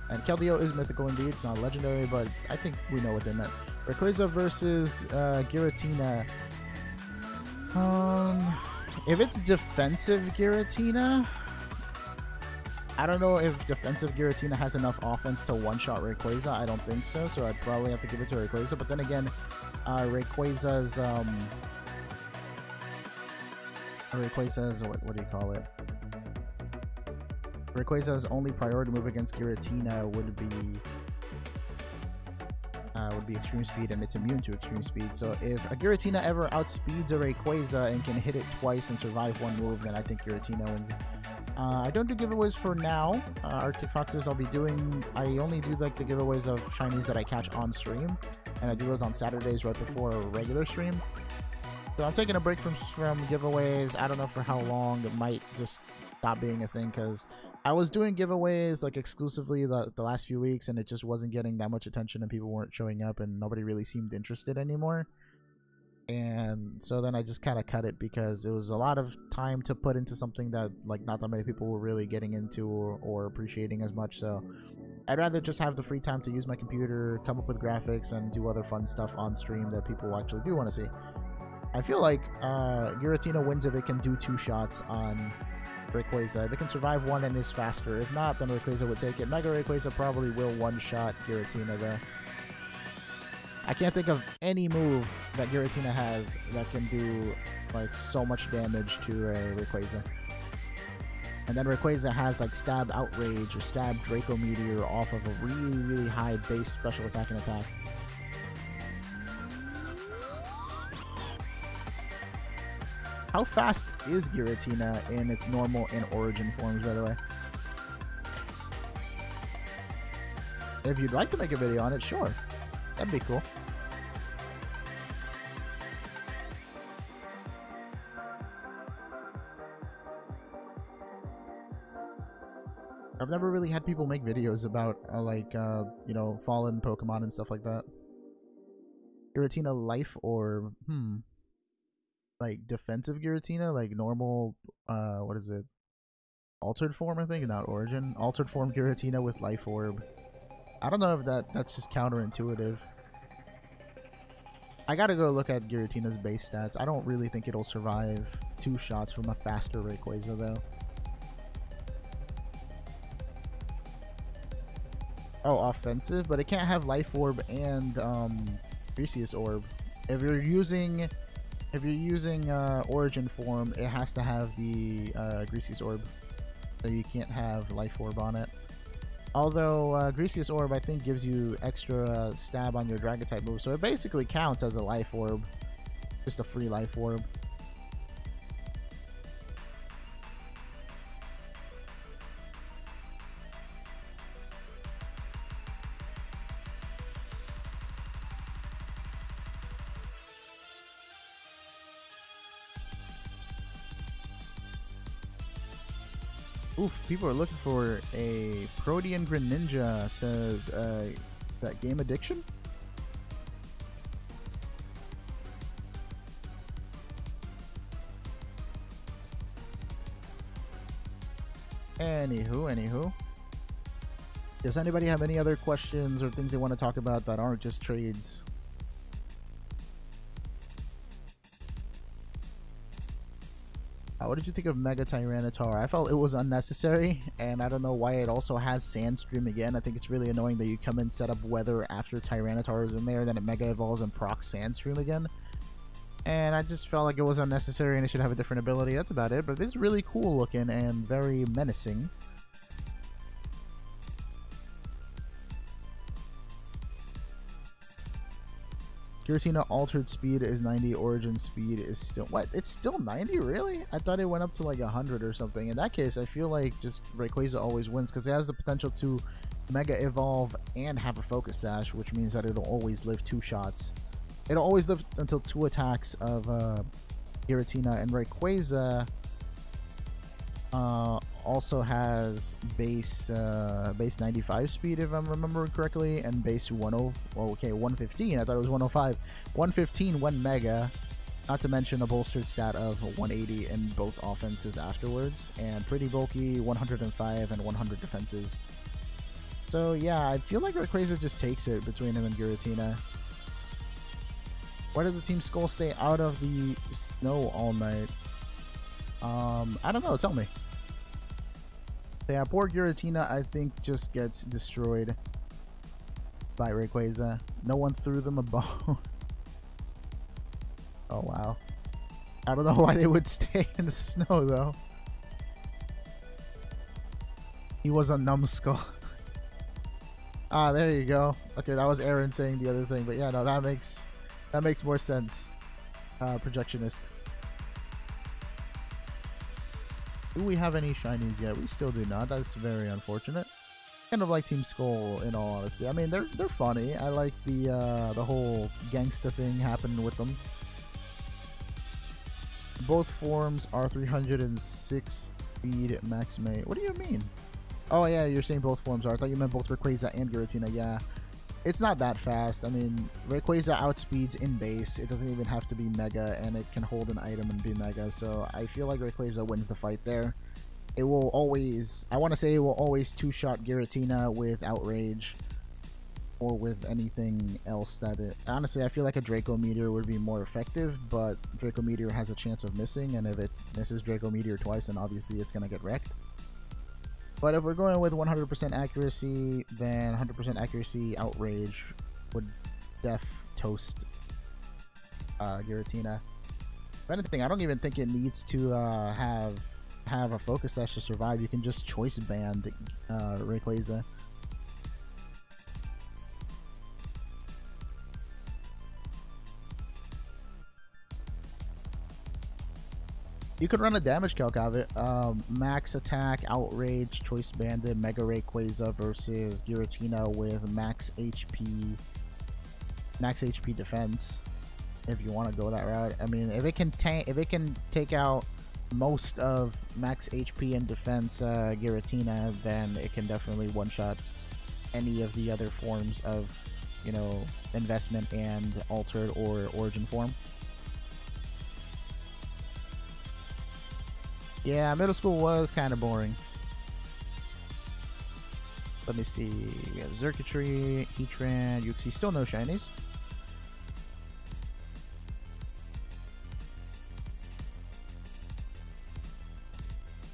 And Keldeo is mythical indeed. It's not legendary, but I think we know what they meant. Rayquaza versus Giratina. If it's defensive Giratina, I don't know if defensive Giratina has enough offense to one-shot Rayquaza. I don't think so, so I'd probably have to give it to Rayquaza. But then again, Rayquaza's what do you call it? Rayquaza's only priority move against Giratina would be Extreme Speed, and it's immune to Extreme Speed. So if a Giratina ever outspeeds a Rayquaza and can hit it twice and survive one move, then I think Giratina wins. I don't do giveaways for now. Arctic Foxes, I only do like the giveaways of shinies that I catch on stream, and I do those on Saturdays right before a regular stream. So I'm taking a break from giveaways. I don't know for how long. It might just stop being a thing, because I was doing giveaways like exclusively the last few weeks, and it just wasn't getting that much attention, and people weren't showing up, and nobody really seemed interested anymore. And so then I just kind of cut it, because it was a lot of time to put into something that like not that many people were really getting into or appreciating as much. So I'd rather just have the free time to use my computer, come up with graphics, and do other fun stuff on stream that people actually do want to see. I feel like Giratina wins if it can do 2 shots on Rayquaza. If it can survive one and is faster. If not, then Rayquaza would take it. Mega Rayquaza probably will one-shot Giratina though. I can't think of any move that Giratina has that can do like so much damage to a Rayquaza. And then Rayquaza has like Stab Outrage or Stab Draco Meteor off of a really, really high base special attack and attack. How fast is Giratina in its normal and origin forms, by the way? If you'd like to make a video on it, sure. That'd be cool. I've never really had people make videos about you know, fallen Pokemon and stuff like that. Giratina Life Orb. Like defensive Giratina, like normal, what is it? Altered form, I think, not origin. Altered form Giratina with Life Orb. I don't know if that's just counterintuitive. I gotta go look at Giratina's base stats. I don't really think it'll survive 2 shots from a faster Rayquaza, though. Oh, offensive, but it can't have Life Orb and Greasiest Orb. If you're using Origin form, it has to have the Greasiest Orb, so you can't have Life Orb on it. Although Greasiest Orb, I think, gives you extra stab on your Dragon type move, so it basically counts as a Life Orb, just a free Life Orb. Oof, people are looking for a Protean Greninja, says, that game addiction? Anywho. Does anybody have any other questions or things they want to talk about that aren't just trades? What did you think of Mega Tyranitar? I felt it was unnecessary, and I don't know why it also has Sandstream again. I think it's really annoying that you come in, set up Weather after Tyranitar is in there, then it Mega Evolves and procs Sandstream again. And I just felt like it was unnecessary and it should have a different ability. That's about it, but it's really cool looking and very menacing. Giratina altered speed is 90, origin speed is still... What? It's still 90? Really? I thought it went up to like 100 or something. In that case, I feel like just Rayquaza always wins because it has the potential to Mega Evolve and have a Focus Sash, which means that it'll always live 2 shots. It'll always live until 2 attacks of Giratina, and Rayquaza also has base 95 speed, if I'm remembering correctly, and base 115. I thought it was 105. 115 when Mega, not to mention a bolstered stat of 180 in both offenses afterwards, and pretty bulky 105 and 100 defenses. So yeah, I feel like Rayquaza just takes it between him and Giratina. Why did the Team Skull stay out of the snow all night? I don't know, tell me. Yeah, poor Giratina, I think, just gets destroyed by Rayquaza. No one threw them a bone. Oh, wow. I don't know why they would stay in the snow, though. He was a numbskull. Ah, there you go. Okay, that was Aaron saying the other thing, but yeah, no, that makes more sense. Projectionist. Do we have any shinies yet? We still do not. That's very unfortunate. Kind of like Team Skull, in all honesty. I mean, they're funny. I like the whole gangsta thing happening with them. Both forms are 306 speed max mate. What do you mean? Oh yeah, you're saying both forms are. I thought you meant both Rayquaza and Giratina. Yeah. It's not that fast. I mean, Rayquaza outspeeds in base. It doesn't even have to be Mega, and it can hold an item and be Mega. So I feel like Rayquaza wins the fight there. It will always... I want to say it will always two-shot Giratina with Outrage. Or with anything else that it... Honestly, I feel like a Draco Meteor would be more effective, but Draco Meteor has a chance of missing, and if it misses Draco Meteor twice, then obviously it's going to get wrecked. But if we're going with 100% accuracy, then 100% accuracy Outrage would toast Giratina. If anything, I don't even think it needs to have have a focus sash to survive, you can just choice band Rayquaza. You could run a damage calc of it. Max attack, outrage, choice banded, Mega Rayquaza versus Giratina with max HP defense. If you want to go that route, I mean, if it can take out most of max HP and defense Giratina, then it can definitely one-shot any of the other forms of, you know, investment and altered or origin form. Yeah, middle school was kind of boring. Let me see. We have Xurkitree, Heatran, Uxie. Still no shinies.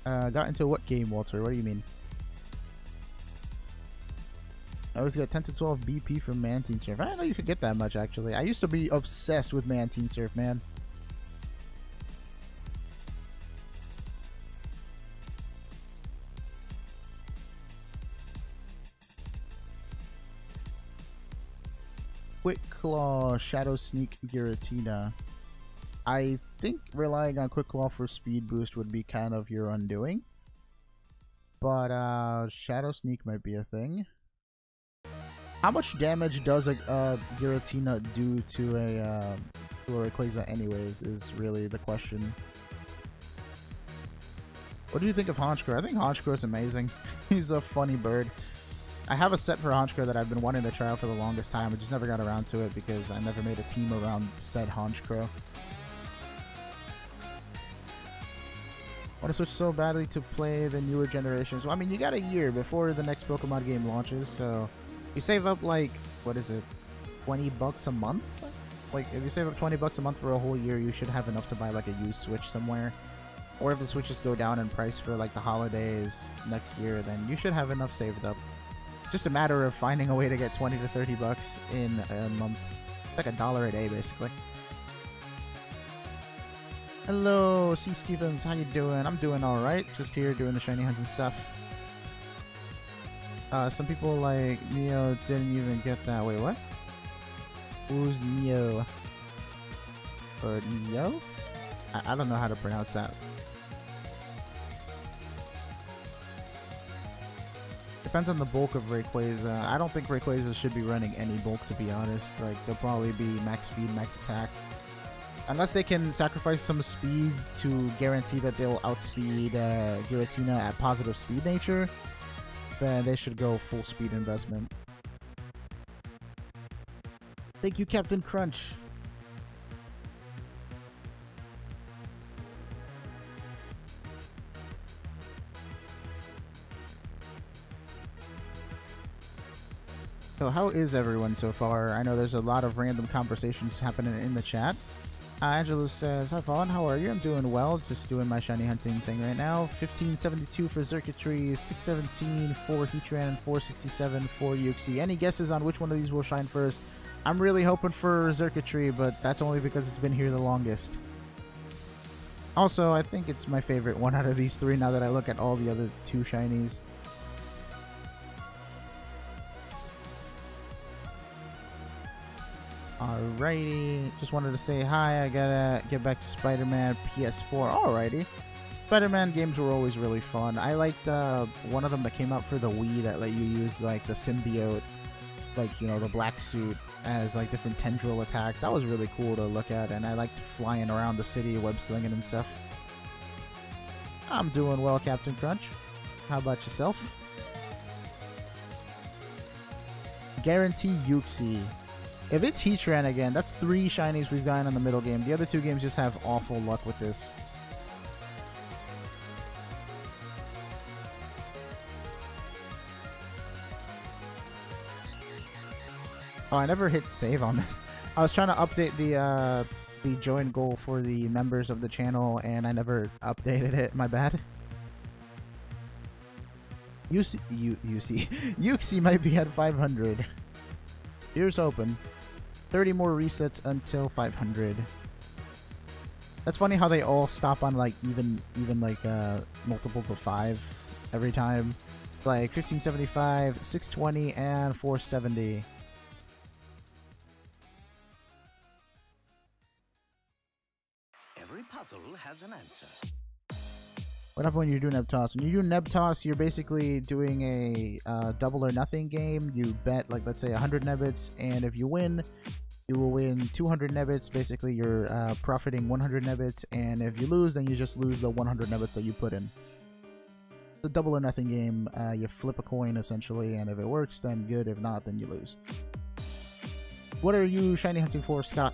Got into what game, Walter? What do you mean? I always got 10 to 12 BP from Mantine Surf. I didn't know you could get that much, actually. I used to be obsessed with Mantine Surf, man. Quick Claw, Shadow Sneak, Giratina. I think relying on Quick Claw for speed boost would be kind of your undoing. But Shadow Sneak might be a thing. How much damage does a Giratina do to a Rayquaza anyways is really the question. What do you think of Honchkrow? I think Honchkrow is amazing. He's a funny bird. I have a set for Honchkrow that I've been wanting to try out for the longest time. I just never got around to it because I never made a team around said Honchkrow. I want to switch so badly to play the newer generations. Well, I mean, you got a year before the next Pokemon game launches, so you save up like, what is it, 20 bucks a month? Like, if you save up 20 bucks a month for a whole year, you should have enough to buy like a used Switch somewhere. Or if the Switches go down in price for like the holidays next year, then you should have enough saved up. Just a matter of finding a way to get 20 to 30 bucks in a month. It's like $1 a day, basically. Hello, C. Stevens. How you doing? I'm doing all right. Just here doing the shiny hunting stuff. Some people like Neo didn't even get that. Wait, what? Who's Neo? Or Neo? I don't know how to pronounce that. Depends on the bulk of Rayquaza. I don't think Rayquaza should be running any bulk, to be honest. Like, they'll probably be max speed, max attack. Unless they can sacrifice some speed to guarantee that they'll outspeed Giratina at positive speed nature, then they should go full speed investment. Thank you, Captain Crunch. So how is everyone so far? I know there's a lot of random conversations happening in the chat. Angelo says, hi Vaughn, how are you? I'm doing well, just doing my shiny hunting thing right now. 1572 for Xurkitree, 617 for Heatran, and 467 for Uxie. Any guesses on which one of these will shine first? I'm really hoping for Xurkitree, but that's only because it's been here the longest. Also, I think it's my favorite one out of these three now that I look at all the other two shinies. Alrighty, just wanted to say hi. I gotta get back to Spider-Man PS4. Alrighty. Spider-Man games were always really fun. I liked one of them that came out for the Wii that let you use like the symbiote, like, you know, the black suit as like different tendril attacks. That was really cool to look at, and I liked flying around the city, web slinging and stuff. I'm doing well, Captain Crunch. How about yourself? Guarantee Uxie. If it's Heatran again, that's 3 shinies we've gotten in the middle game. The other 2 games just have awful luck with this. Oh, I never hit save on this. I was trying to update the join goal for the members of the channel, and I never updated it. My bad. Uxie might be at 500. Here's open. 30 more resets until 500. That's funny how they all stop on like even like multiples of 5 every time. Like 1575, 620, and 470. Every puzzle has an answer. What happens when you do Nebtoss? When you do Nebtoss, you're basically doing a double or nothing game. You bet, like, let's say 100 Nebbits, and if you win, you will win 200 Nebbits. Basically, you're profiting 100 Nebbits, and if you lose, then you just lose the 100 Nebbits that you put in. It's a double or nothing game. You flip a coin, essentially, and if it works, then good. If not, then you lose. What are you shiny hunting for, Scott?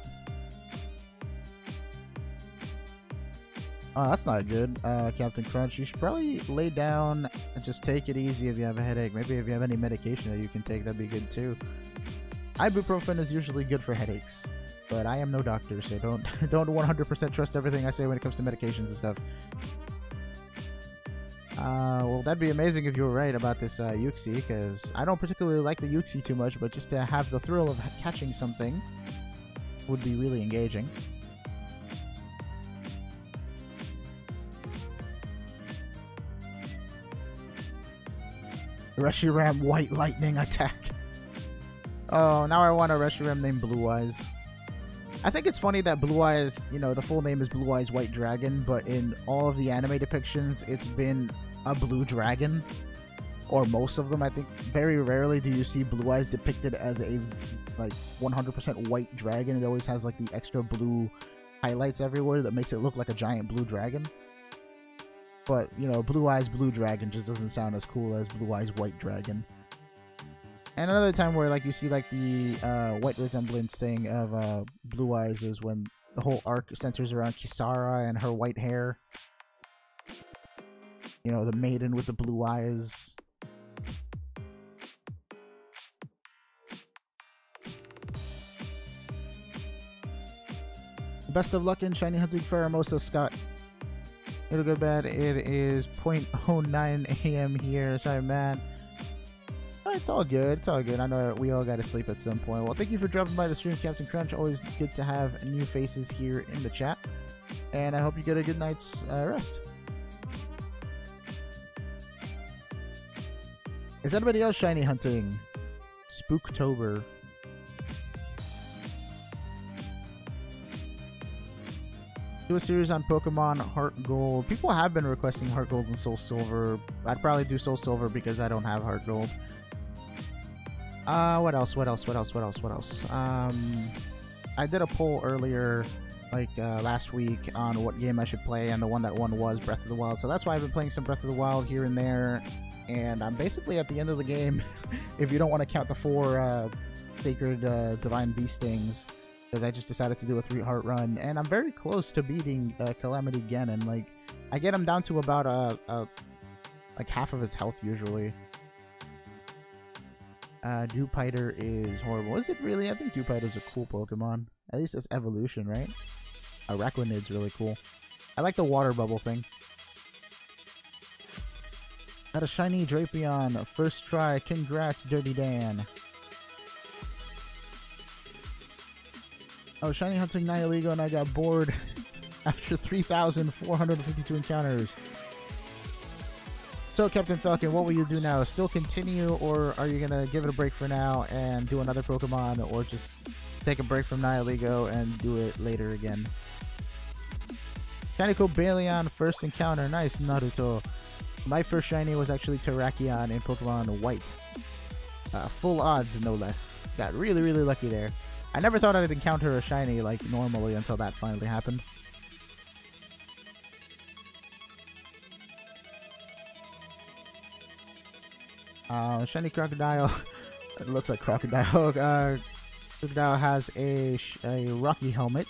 Oh, that's not good, Captain Crunch. You should probably lay down and just take it easy if you have a headache. Maybe if you have any medication that you can take, that'd be good too. Ibuprofen is usually good for headaches, but I am no doctor, so don't 100% trust everything I say when it comes to medications and stuff. Well, that'd be amazing if you were right about this Yuxi, because I don't particularly like the Yuxi too much, but just to have the thrill of catching something would be really engaging. Reshiram White Lightning attack. Oh, now I want a Reshiram named Blue Eyes. I think it's funny that Blue Eyes, you know, the full name is Blue Eyes White Dragon, but in all of the anime depictions, it's been a blue dragon. Or most of them, I think. Very rarely do you see Blue Eyes depicted as a, like, 100% white dragon. It always has, like, the extra blue highlights everywhere that makes it look like a giant blue dragon. But, you know, Blue Eyes Blue Dragon just doesn't sound as cool as Blue Eyes White Dragon. And another time where, like, you see, like, the white resemblance thing of Blue Eyes is when the whole arc centers around Kisara and her white hair. You know, the maiden with the blue eyes. Best of luck in shiny hunting for Hermosa, Scott. It'll go bad. It is 0.09 a.m. here. Sorry, man. Oh, it's all good. It's all good. I know we all got to sleep at some point. Well, thank you for dropping by the stream, Captain Crunch. Always good to have new faces here in the chat. And I hope you get a good night's rest. Is anybody else shiny hunting? Spooktober. Do a series on Pokemon Heart Gold. People have been requesting Heart Gold and Soul Silver. I'd probably do Soul Silver because I don't have Heart Gold. What else? I did a poll earlier, like last week, on what game I should play, and the one that won was Breath of the Wild. So that's why I've been playing some Breath of the Wild here and there. And I'm basically at the end of the game, if you don't want to count the 4 Sacred Divine Bee Stings. Because I just decided to do a 3-heart run, and I'm very close to beating Calamity Ganon. Like, I get him down to about like half of his health usually. Dewpider is horrible. Is it really? I think Dewpider's a cool Pokemon. At least it's evolution, right? Araquanid's really cool. I like the water bubble thing. Got a shiny Drapion. First try. Congrats, Dirty Dan. I was shiny hunting Nihilego and I got bored after 3,452 encounters. So, Captain Falcon, what will you do now? Still continue, or are you going to give it a break for now and do another Pokemon, or just take a break from Nihilego and do it later again? Shiny Cobalion, first encounter. Nice, Naruto. My first shiny was actually Terrakion in Pokemon White. Full odds, no less. Got really, really lucky there. I never thought I'd encounter a shiny like normally until that finally happened. Shiny Crocodile. It looks like Crocodile. Crocodile has a Rocky Helmet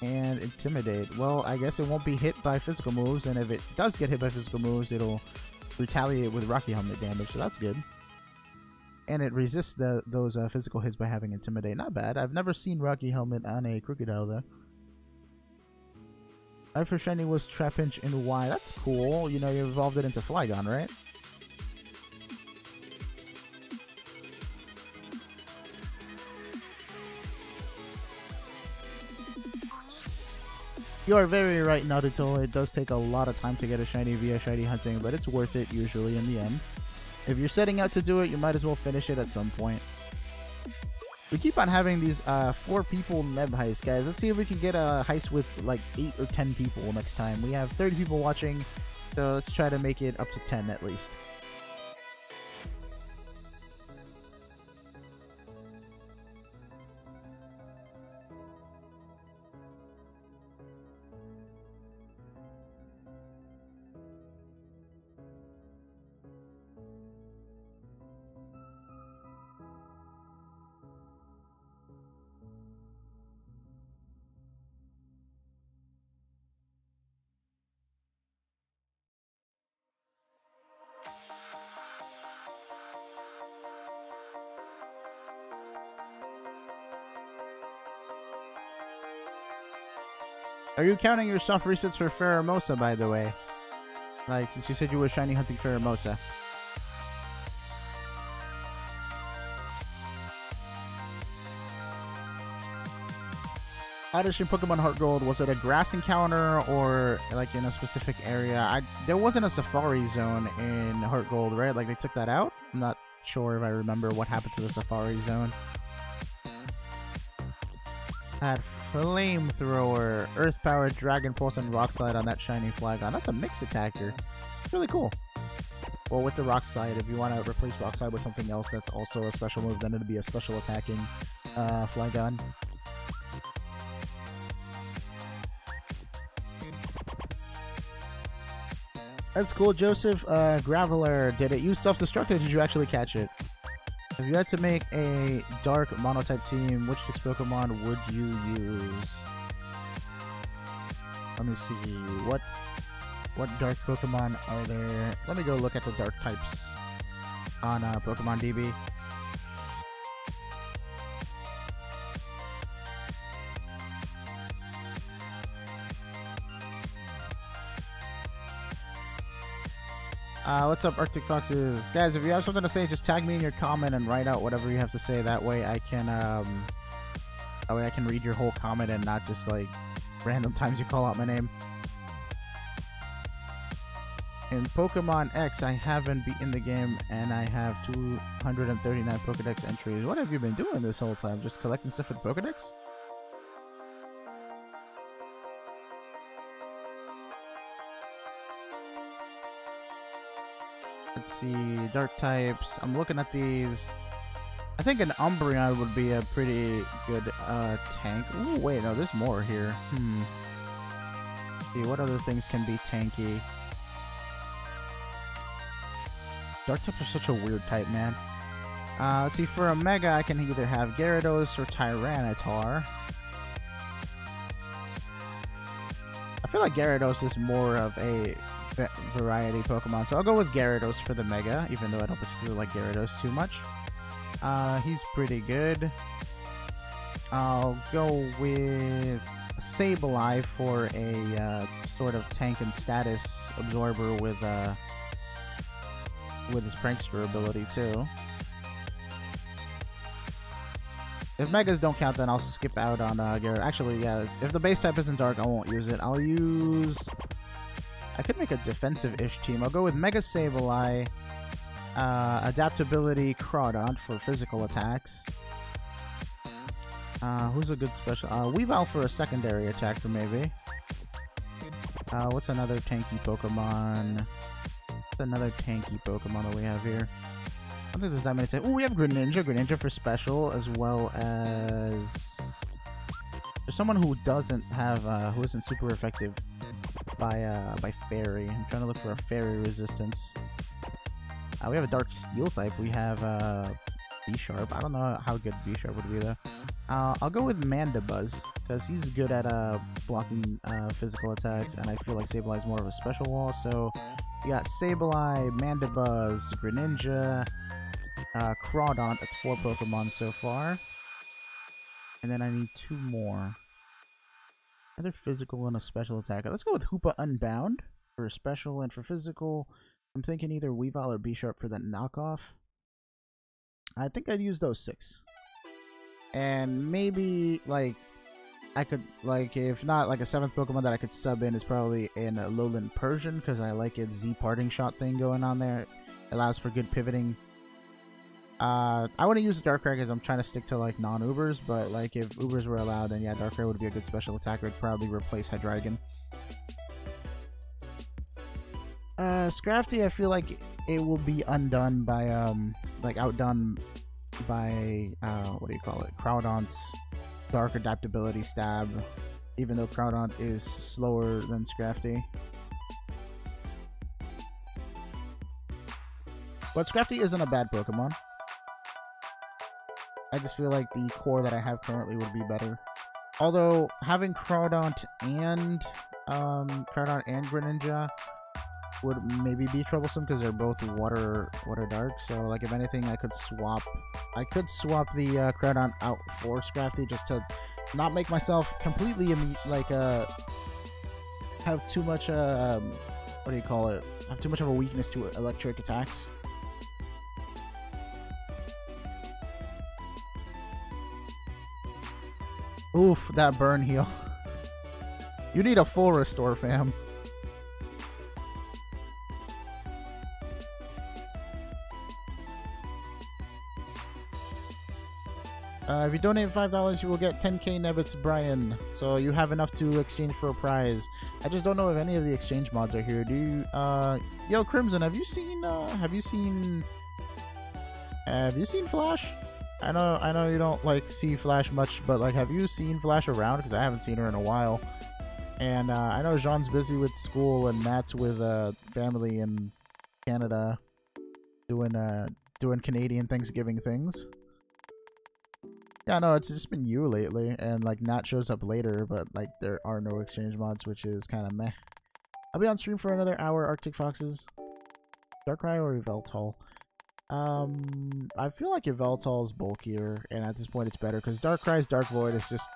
and Intimidate. Well, I guess it won't be hit by physical moves, and if it does get hit by physical moves, it'll retaliate with Rocky Helmet damage, so that's good. And it resists those physical hits by having Intimidate. Not bad. I've never seen Rocky Helmet on a Crocodile, though. My first shiny was Trapinch in Y. That's cool. You know, you evolved it into Flygon, right? You are very right, Naruto. It does take a lot of time to get a shiny via shiny hunting, but it's worth it usually in the end. If you're setting out to do it, you might as well finish it at some point. We keep on having these 4 people Neb heist, guys. Let's see if we can get a heist with like 8 or 10 people next time. We have 30 people watching, so let's try to make it up to 10 at least. Are you counting your soft resets for Pheromosa, by the way? Like, since you said you were shiny hunting Pheromosa. Audition Pokemon Heart Gold, was it a grass encounter or like in a specific area? There wasn't a Safari Zone in Heart Gold, right? Like they took that out? I'm not sure if I remember what happened to the Safari Zone. Had Flamethrower, Earth Power, Dragon Pulse, and Rock Slide on that shiny Flygon. That's a mix attacker. It's really cool. Well, with the Rock Slide, if you want to replace Rock Slide with something else that's also a special move, then it'd be a special attacking Flygon. That's cool, Joseph. Graveler, did it use self-destruct or did you actually catch it? If you had to make a dark monotype team, which 6 Pokemon would you use? Let me see. What dark Pokemon are there? Let me go look at the dark types on Pokemon DB. What's up, Arctic Foxes? Guys, if you have something to say, just tag me in your comment and write out whatever you have to say. That way I can read your whole comment and not just like random times you call out my name. In Pokemon X, I haven't beaten the game and I have 239 Pokedex entries. What have you been doing this whole time? Just collecting stuff with Pokedex? Let's see, dark types. I'm looking at these. I think an Umbreon would be a pretty good tank. Ooh, wait, no, there's more here. Let's see, what other things can be tanky? Dark types are such a weird type, man. Let's see, for a Mega, I can either have Gyarados or Tyranitar. I feel like Gyarados is more of a variety Pokemon, so I'll go with Gyarados for the Mega, even though I don't particularly like Gyarados too much. He's pretty good. I'll go with Sableye for a sort of tank and status absorber with his Prankster ability too. If Megas don't count, then I'll skip out on Gyarados. Actually, yeah, if the base type isn't dark, I won't use it. I could make a defensive-ish team. I'll go with Mega Sableye, Adaptability Crawdont for physical attacks. Who's a good special? Weavile for a secondary attacker, maybe. What's another tanky Pokemon? What's another tanky Pokemon that we have here? I don't think there's that many. Oh, we have Greninja. Greninja for special, as well as there's someone who doesn't have, who isn't super effective by Fairy. I'm trying to look for a Fairy resistance. We have a Dark Steel type. We have B-Sharp. I don't know how good B-Sharp would be though. I'll go with Mandibuzz because he's good at blocking physical attacks, and I feel like Sableye is more of a special wall. So we got Sableye, Mandibuzz, Greninja, Crawdont. That's 4 Pokemon so far, and then I need 2 more. Another physical and a special attacker. Let's go with Hoopa Unbound for a special, and for physical, I'm thinking either Weavile or B-Sharp for the knockoff. I think I'd use those 6. And maybe, like, I could, like, if not like a 7th Pokemon that I could sub in is probably in a Lowland Persian, because I like its Z parting shot thing going on there. It allows for good pivoting. I want to use Darkrai because I'm trying to stick to like non-Ubers, but like if Ubers were allowed, then yeah, Darkrai would be a good special attacker. It'd probably replace Hydreigon. Scrafty, I feel like it will be undone by like outdone by what do you call it? Groudon's Dark Adaptability Stab, even though Groudon is slower than Scrafty. But Scrafty isn't a bad Pokemon. I just feel like the core that I have currently would be better. Although having Groudon and Greninja would maybe be troublesome because they're both water dark. So like if anything, I could swap the Groudon out for Scrafty just to not make myself completely have too much what do you call it? Have too much of a weakness to electric attacks. Oof, that burn heal. You need a full restore, fam. If you donate $5, you will get 10k Nebbits, Brian. So you have enough to exchange for a prize. I just don't know if any of the exchange mods are here. Do you, yo, Crimson, have you seen Flash? I know you don't like see Flash much, but like, have you seen Flash around? Because I haven't seen her in a while. And I know Jean's busy with school and Matt's with family in Canada, doing Canadian Thanksgiving things. Yeah, no, it's just been you lately, and like Nat shows up later, but like there are no exchange mods, which is kind of meh. I'll be on stream for another hour. Arctic Foxes, Darkrai or Yveltal? I feel like Yveltal is bulkier, and at this point it's better because Darkrai's Dark Void is just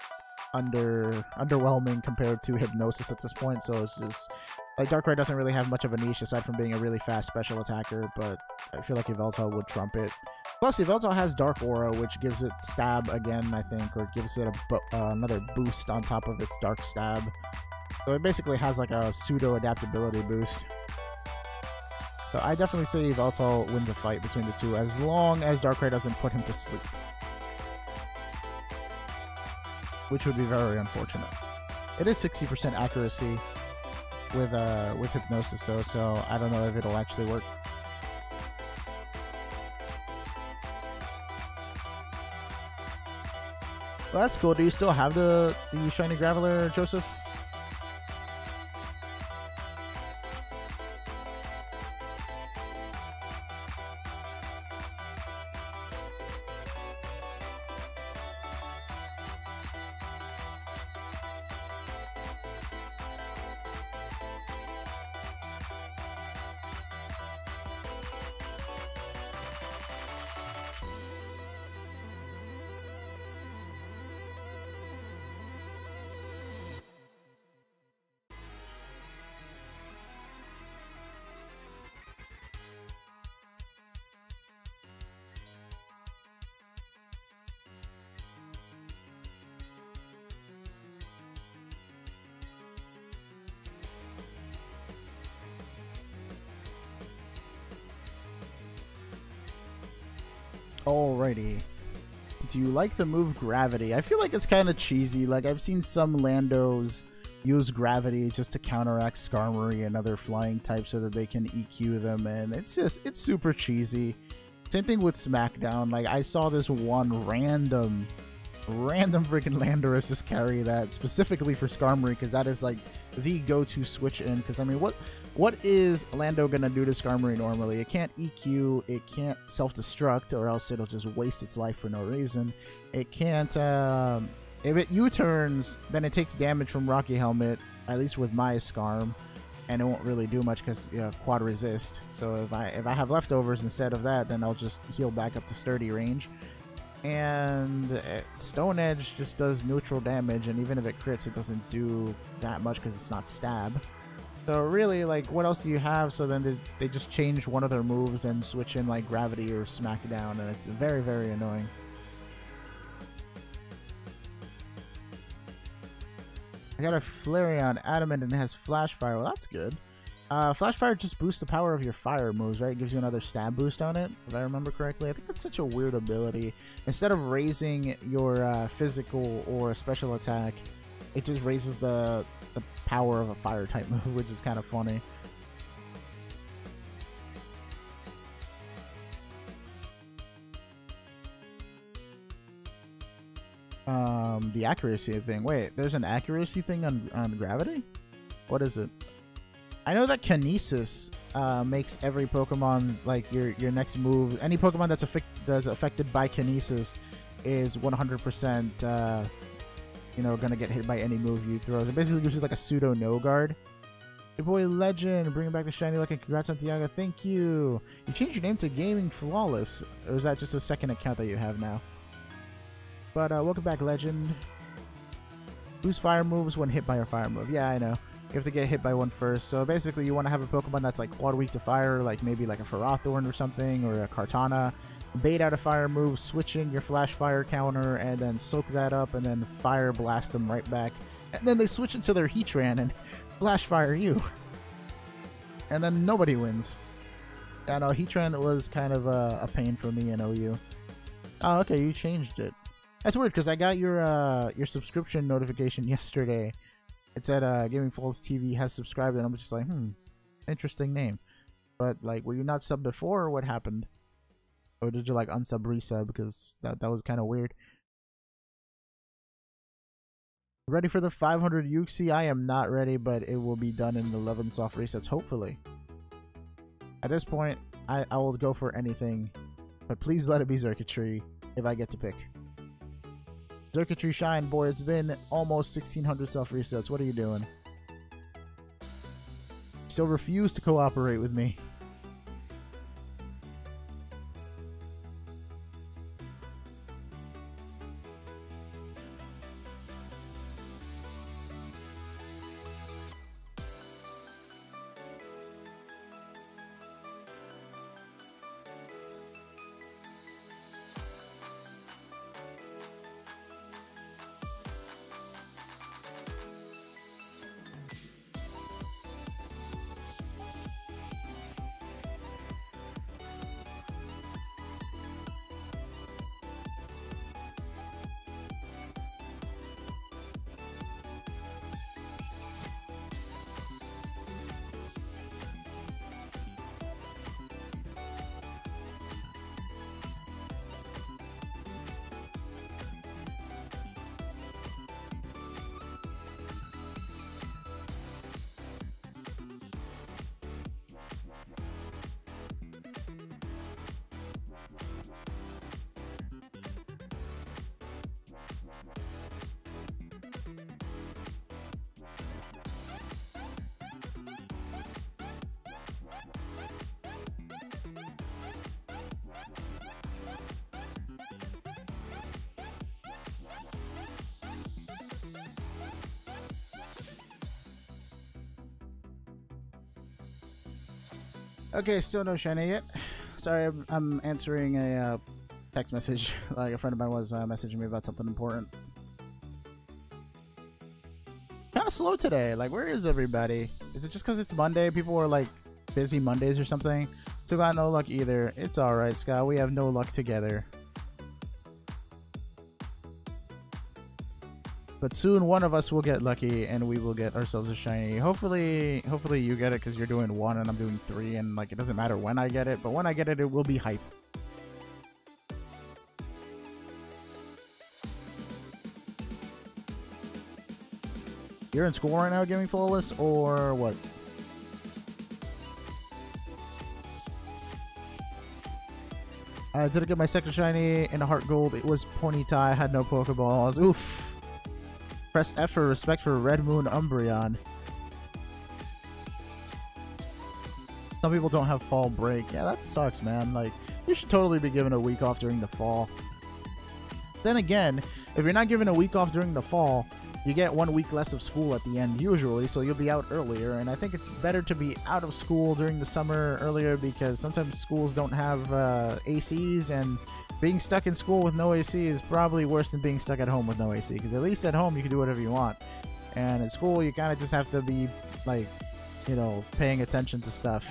underwhelming compared to Hypnosis at this point. So it's just like Darkrai doesn't really have much of a niche aside from being a really fast special attacker, but I feel like Yveltal would trump it. Plus, Yveltal has Dark Aura, which gives it Stab again, I think, or gives it another boost on top of its Dark Stab. So it basically has like a pseudo adaptability boost. So I definitely say Yveltal wins a fight between the two, as long as Darkrai doesn't put him to sleep, which would be very unfortunate. It is 60% accuracy with Hypnosis though, so I don't know if it'll actually work. Well, that's cool. Do you still have the Shiny Graveler, Joseph? Alrighty. Do you like the move Gravity? I feel like it's kind of cheesy. Like, I've seen some Landos use Gravity just to counteract Skarmory and other flying types so that they can EQ them, and it's super cheesy. Same thing with Smackdown. Like, I saw this one random freaking Landorus just carry that specifically for Skarmory, because that is like the go-to switch in. Because I mean, what is Lando gonna do to Skarmory normally? It can't EQ, it can't self-destruct, or else it'll just waste its life for no reason. It can't if it U-turns, then it takes damage from Rocky Helmet, at least with my Skarm, and it won't really do much because quad resist. So if I have leftovers instead of that, then I'll just heal back up to sturdy range. And Stone Edge just does neutral damage, and even if it crits, it doesn't do that much because it's not stab. So really, like, what else do you have? So then they just change one of their moves and switch in like Gravity or Smackdown, and it's very, very annoying. I got a Flareon Adamant and it has Flash Fire. Well, that's good. Flash Fire just boosts the power of your fire moves, right? It gives you another stab boost on it, if I remember correctly. I think that's such a weird ability. Instead of raising your physical or special attack, it just raises the power of a fire type move, which is kind of funny. The accuracy thing. Wait, there's an accuracy thing on gravity? What is it? I know that Kinesis makes every Pokemon, like your next move, any Pokemon that's affected by Kinesis is 100% you know, gonna get hit by any move you throw. It basically gives you like a pseudo no guard. Your boy Legend, bringing back the shiny luck, and congrats on Tiago. Thank you. You changed your name to Gaming Flawless, or is that just a second account that you have now? But welcome back, Legend. Boost fire moves when hit by a fire move. Yeah, I know. You have to get hit by one first. So basically, you want to have a Pokemon that's like quad weak to fire, like maybe like a Ferrothorn or something, or a Kartana. Bait out a fire move, switch in your Flash Fire counter, and then soak that up, and then Fire Blast them right back. And then they switch into their Heatran and Flash Fire you. And then nobody wins. I know, Heatran was kind of a pain for me in OU. Oh, okay, you changed it. That's weird, because I got your subscription notification yesterday. It said Gaming Falls TV has subscribed, and I'm just like, interesting name. But, like, were you not subbed before, or what happened? Or did you, like, unsub, resub? Because that was kind of weird. Ready for the 500 Yuxi? I am not ready, but it will be done in 11 soft resets, hopefully. At this point, I will go for anything. But please let it be Xurkitree if I get to pick. Xurkitree Shine, boy, it's been almost 1600 soft resets. What are you doing? Still refuse to cooperate with me. Okay, still no shiny yet. Sorry, I'm answering a text message. Like a friend of mine was messaging me about something important. Kind of slow today. Like, where is everybody? Is it just because it's Monday? People are like busy Mondays or something. Still got no luck either. It's alright, Scott. We have no luck together. But soon one of us will get lucky and we will get ourselves a shiny. Hopefully you get it because you're doing 1 and I'm doing 3, and like it doesn't matter when I get it, but when I get it, it will be hype. You're in school right now, Gaming Flawless, or what? I didn't get my second shiny in a Heart Gold. It was Ponyta. I had no Pokeballs. Oof. Press F for respect for Red Moon Umbreon. Some people don't have fall break. Yeah, that sucks, man. Like, you should totally be given a week off during the fall. Then again, if you're not given a week off during the fall, you get 1 week less of school at the end usually, so you'll be out earlier. And I think it's better to be out of school during the summer earlier, because sometimes schools don't have ACs, and being stuck in school with no AC is probably worse than being stuck at home with no AC, because at least at home you can do whatever you want. And in school, you kind of just have to be like, you know, paying attention to stuff.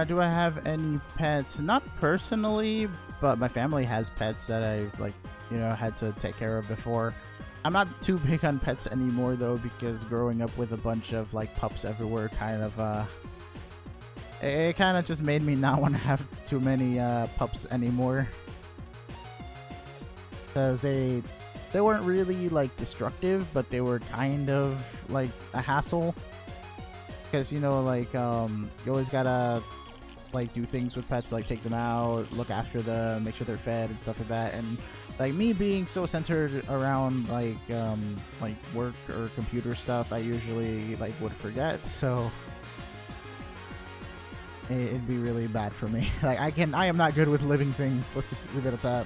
Do I have any pets? Not personally, but my family has pets that I've, like, you know, had to take care of before. I'm not too big on pets anymore though, because growing up with a bunch of like pups everywhere kind of it kind of just made me not want to have too many pups anymore, because they weren't really like destructive, but they were kind of like a hassle. Because, you know, like, you always gotta, like, do things with pets, like, take them out, look after them, make sure they're fed and stuff like that. And, like, me being so centered around, like work or computer stuff, I usually, like, would forget. So, it'd be really bad for me. Like, I am not good with living things. Let's just leave it at that.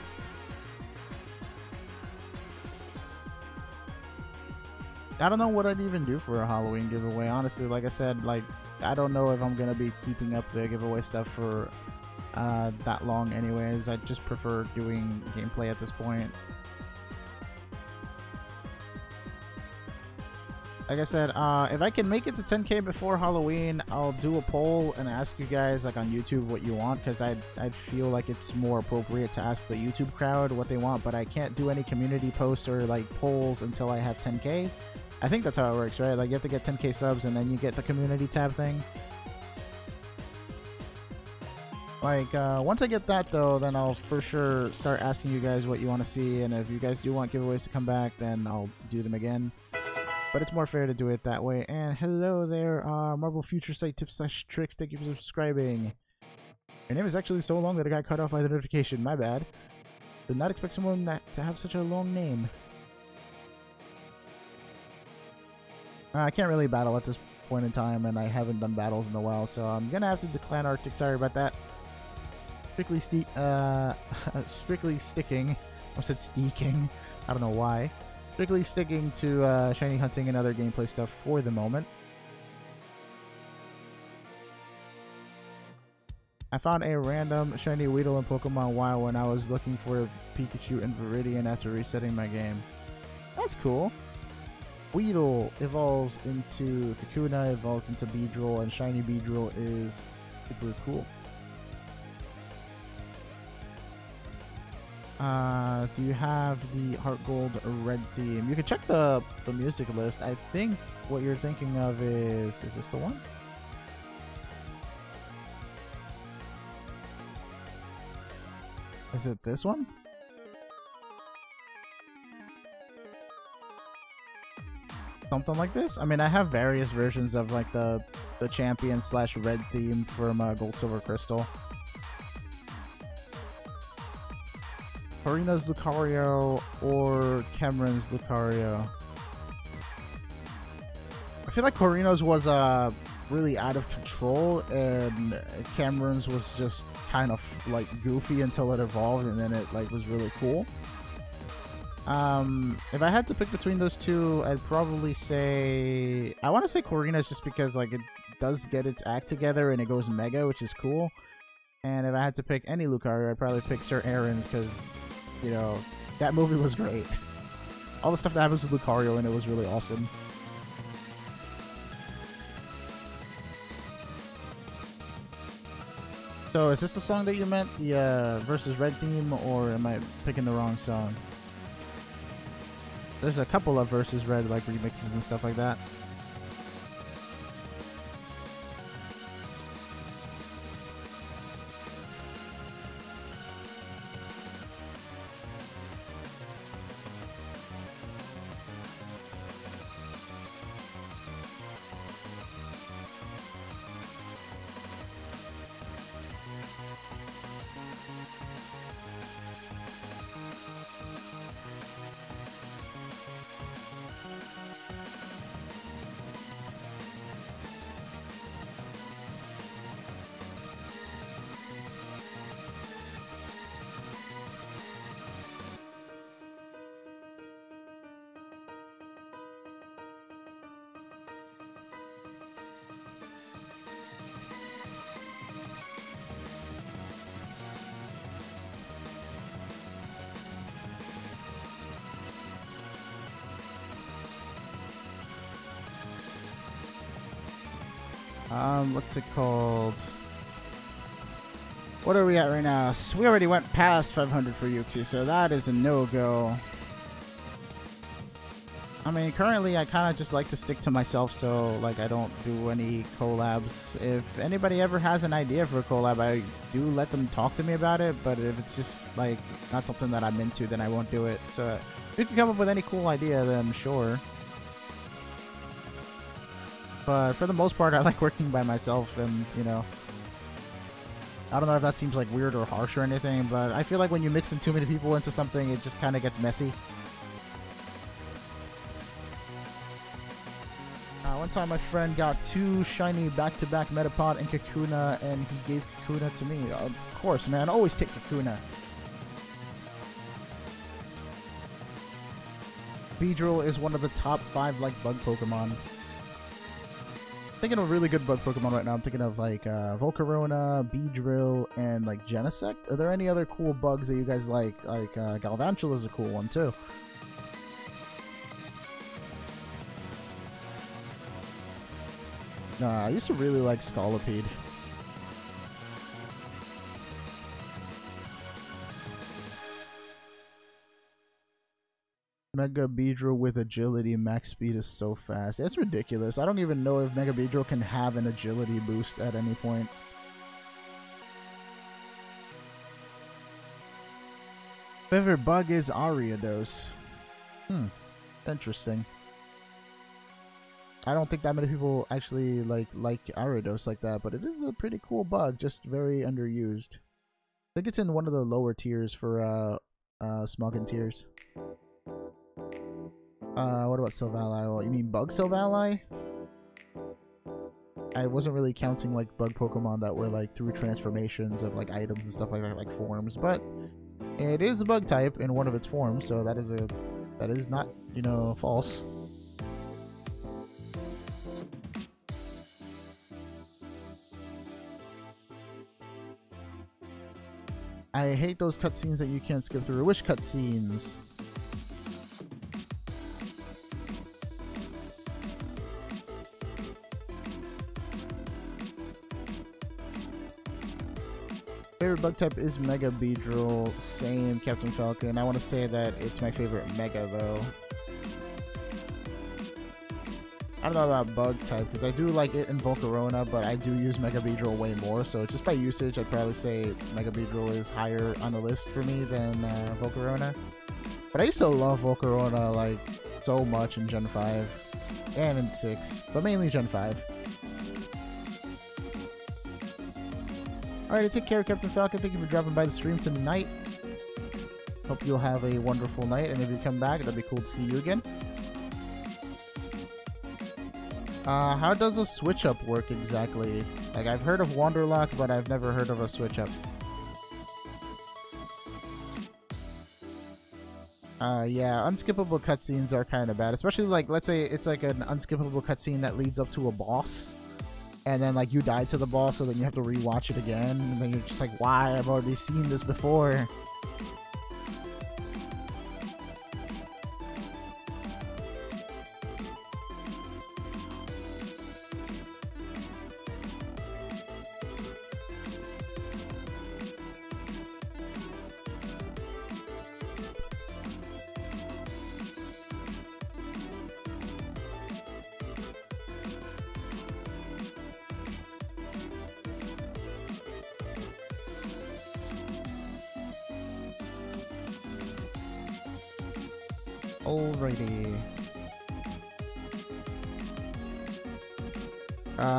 I don't know what I'd even do for a Halloween giveaway, honestly. Like I said, like, I don't know if I'm gonna be keeping up the giveaway stuff for that long anyways. I just prefer doing gameplay at this point. Like I said, if I can make it to 10K before Halloween, I'll do a poll and ask you guys, like, on YouTube what you want, because I'd feel like it's more appropriate to ask the YouTube crowd what they want, but I can't do any community posts or, like, polls until I have 10K. I think that's how it works, right? Like, you have to get 10K subs and then you get the community tab thing. Like, once I get that, though, then I'll for sure start asking you guys what you want to see. And if you guys do want giveaways to come back, then I'll do them again. But it's more fair to do it that way. And hello there, Marble Future Sight Tips/Tricks. Thank you for subscribing. Your name is actually so long that I got cut off by the notification. My bad. Did not expect someone to have such a long name. I can't really battle at this point in time, and I haven't done battles in a while, so I'm gonna have to decline Arctic. Sorry about that. Strictly sticking. I said steaking. I don't know why. Strictly sticking to shiny hunting and other gameplay stuff for the moment. I found a random shiny Weedle in Pokemon WoW when I was looking for Pikachu and Viridian after resetting my game. That's cool. Weedle evolves into Kakuna, evolves into Beedrill, and shiny Beedrill is super cool. Do you have the Heart Gold Red theme? You can check the music list. I think what you're thinking of is this the one? Is it this one? Something like this? I mean, I have various versions of like the champion / red theme from Gold Silver Crystal. Karina's Lucario or Cameron's Lucario? I feel like Karina's was really out of control, and Cameron's was just kind of like goofy until it evolved, and then it like was really cool. If I had to pick between those two, I'd probably say I want to say Corina's, just because like it does get its act together and it goes mega, which is cool. And if I had to pick any Lucario, I'd probably pick Sir Aaron's, because, you know, that movie was great. All the stuff that happens with Lucario and it was really awesome. So is this the song that you meant, the versus Red theme, or am I picking the wrong song? There's a couple of versus Red like remixes and stuff like that. What's it called? What are we at right now? So we already went past 500 for Yuxi, so that is a no-go. I mean, currently I kind of just like to stick to myself, so like I don't do any collabs. If anybody ever has an idea for a collab, I do let them talk to me about it, but if it's just like not something that I'm into, then I won't do it. So if you can come up with any cool idea, then sure. But for the most part, I like working by myself, and you know, I don't know if that seems like weird or harsh or anything, but I feel like when you mix in too many people into something, it just kind of gets messy. One time my friend got 2 shiny back-to-back Metapod and Kakuna, and he gave Kakuna to me. Of course, man. Always take Kakuna. Beedrill is one of the top 5 like bug Pokemon. Thinking of a really good bug Pokemon right now. I'm thinking of like Volcarona, Beedrill, and like Genesect. Are there any other cool bugs that you guys like? Like Galvantula is a cool one too. I used to really like Scolipede. Mega Beedrill with agility max speed is so fast. It's ridiculous. I don't even know if Mega Beedrill can have an agility boost at any point. Favorite bug is Ariados. Interesting. I don't think that many people actually like Ariados like that, but it is a pretty cool bug, just very underused. I think it's in one of the lower tiers for Smog and Tears. What about Sylvali? Well, you mean Bug Sylvali? I wasn't really counting like bug Pokemon that were like through transformations of like items and stuff like that, like forms, but it is a bug type in one of its forms, so that is not, you know, false. I hate those cutscenes that you can't skip through. Which cutscenes? Favorite bug type is Mega Beedrill. Same, Captain Falcon. I want to say that it's my favorite Mega though. I don't know about bug type because I do like it in Volcarona, but I do use Mega Beedrill way more. So just by usage, I'd probably say Mega Beedrill is higher on the list for me than Volcarona. But I used to love Volcarona like so much in Gen 5 and in 6, but mainly Gen 5. Alright, take care, Captain Falcon. Thank you for dropping by the stream tonight. Hope you'll have a wonderful night, and if you come back, it'll be cool to see you again. How does a switch up work exactly? Like, I've heard of Wanderlock, but I've never heard of a switch up. Yeah, unskippable cutscenes are kind of bad, especially like, let's say it's like an unskippable cutscene that leads up to a boss, and then like you die to the boss, so then you have to rewatch it again, and then you're just like, why? I've already seen this before. Alrighty.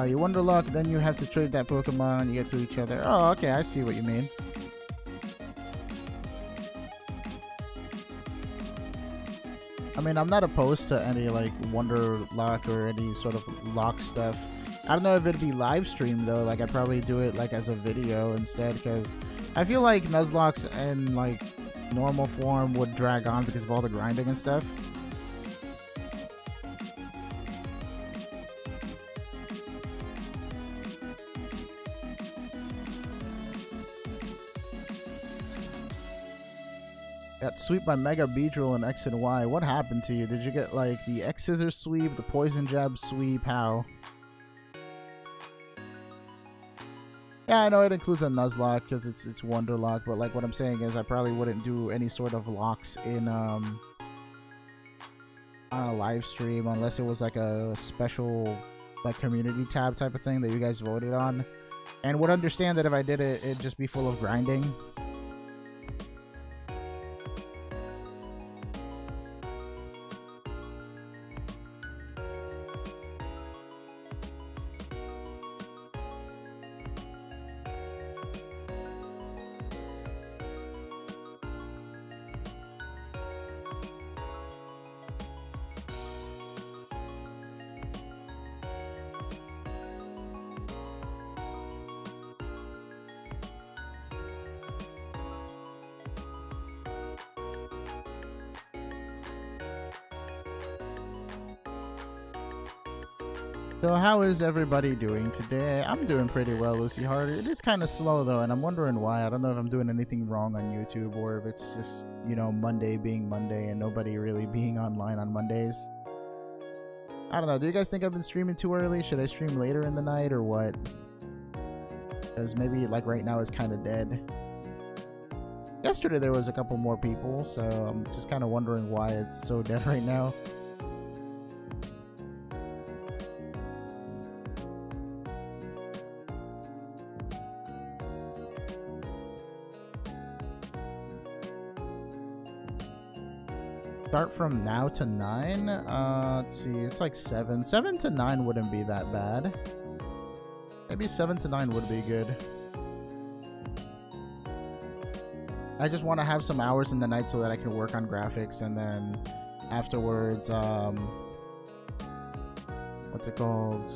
You wonder luck, then you have to trade that Pokemon, you get to each other. Oh, okay, I see what you mean. I mean, I'm not opposed to any, like, wonder luck or any sort of lock stuff. I don't know if it'd be live streamed, though. Like, I'd probably do it, like, as a video instead, because I feel like Nuzlocke in, like, normal form would drag on because of all the grinding and stuff. Got sweep by Mega Beedrill in X and Y. What happened to you? Did you get like the X Scissors sweep, the Poison Jab sweep? How? Yeah, I know it includes a Nuzlocke because it's Wonder Lock, but like what I'm saying is I probably wouldn't do any sort of locks in on a live stream unless it was like a special like community tab type of thing that you guys voted on, and would understand that if I did it, it'd just be full of grinding. So how is everybody doing today? I'm doing pretty well, Lucy Hart. It is kind of slow though, and I'm wondering why. I don't know if I'm doing anything wrong on YouTube or if it's just, you know, Monday being Monday and nobody really being online on Mondays. I don't know. Do you guys think I've been streaming too early? Should I stream later in the night or what? Because maybe like right now it's kind of dead. Yesterday there was a couple more people, so I'm just kind of wondering why it's so dead right now. Start from now to 9? Let's see, it's like 7. 7 to 9 wouldn't be that bad. Maybe 7 to 9 would be good. I just want to have some hours in the night so that I can work on graphics, and then afterwards, what's it called?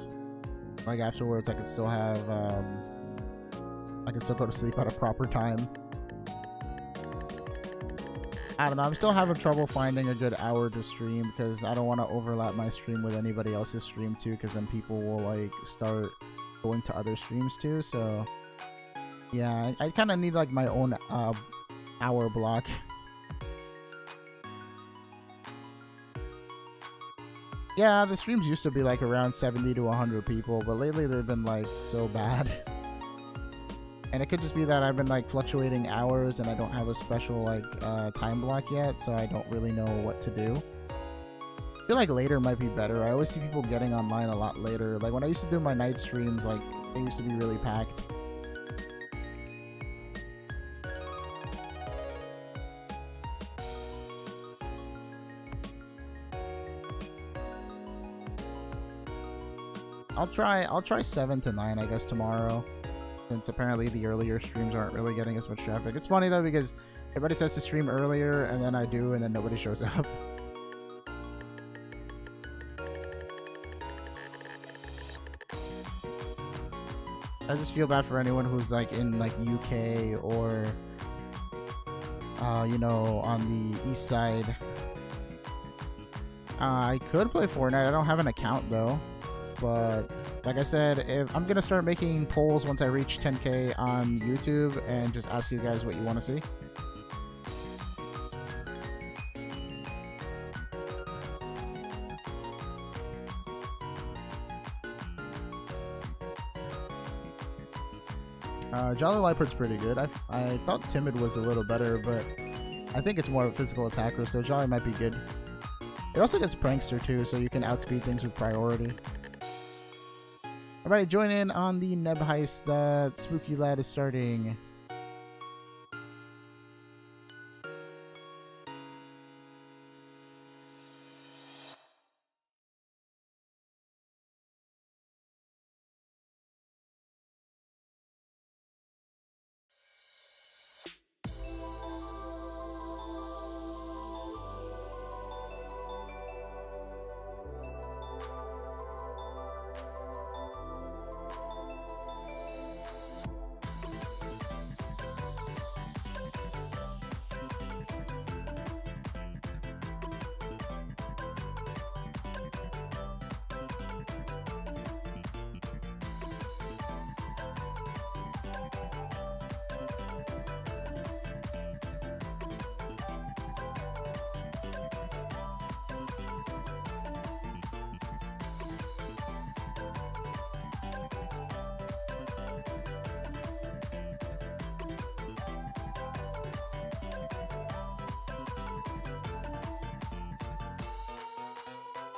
Like afterwards I can still have, I can still go to sleep at a proper time. I don't know, I'm still having trouble finding a good hour to stream because I don't want to overlap my stream with anybody else's stream too, because then people will like start going to other streams too. So yeah, I kind of need like my own hour block. Yeah, the streams used to be like around 70 to 100 people, but lately they've been like so bad. And it could just be that I've been like fluctuating hours and I don't have a special like time block yet, so I don't really know what to do. I feel like later might be better. I always see people getting online a lot later. Like when I used to do my night streams, like they used to be really packed. I'll try 7 to 9 I guess tomorrow, since apparently the earlier streams aren't really getting as much traffic. It's funny though because everybody says to stream earlier and then I do and then nobody shows up. I just feel bad for anyone who's like in like UK or you know, on the east side. I could play Fortnite. I don't have an account though. But like I said, if I'm gonna start making polls once I reach 10K on YouTube and just ask you guys what you want to see. Jolly Lipert's pretty good. I thought Timid was a little better, but I think it's more of a physical attacker, so Jolly might be good. It also gets Prankster too, so you can outspeed things with priority. Alright, join in on the Nebheist that Spooky Lad is starting.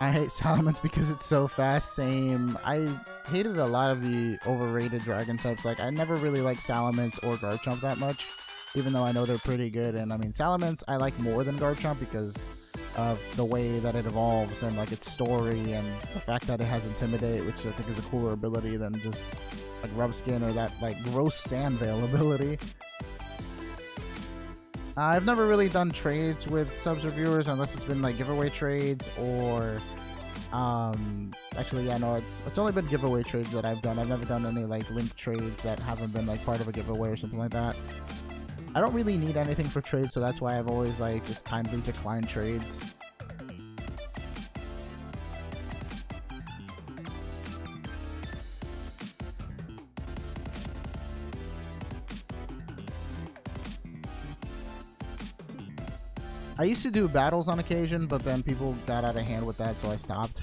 I hate Salamence because it's so fast. Same. I hated a lot of the overrated dragon types. Like, I never really liked Salamence or Garchomp that much, even though I know they're pretty good. And I mean, Salamence I like more than Garchomp because of the way that it evolves and like its story and the fact that it has Intimidate, which I think is a cooler ability than just like Rub Skin or that like gross Sand Veil ability. I've never really done trades with subs or viewers unless it's been like giveaway trades or actually yeah, no, it's only been giveaway trades that I've done. I've never done any like link trades that haven't been like part of a giveaway or something like that. I don't really need anything for trades, so that's why I've always like just kindly declined trades. I used to do battles on occasion, but then people got out of hand with that, so I stopped.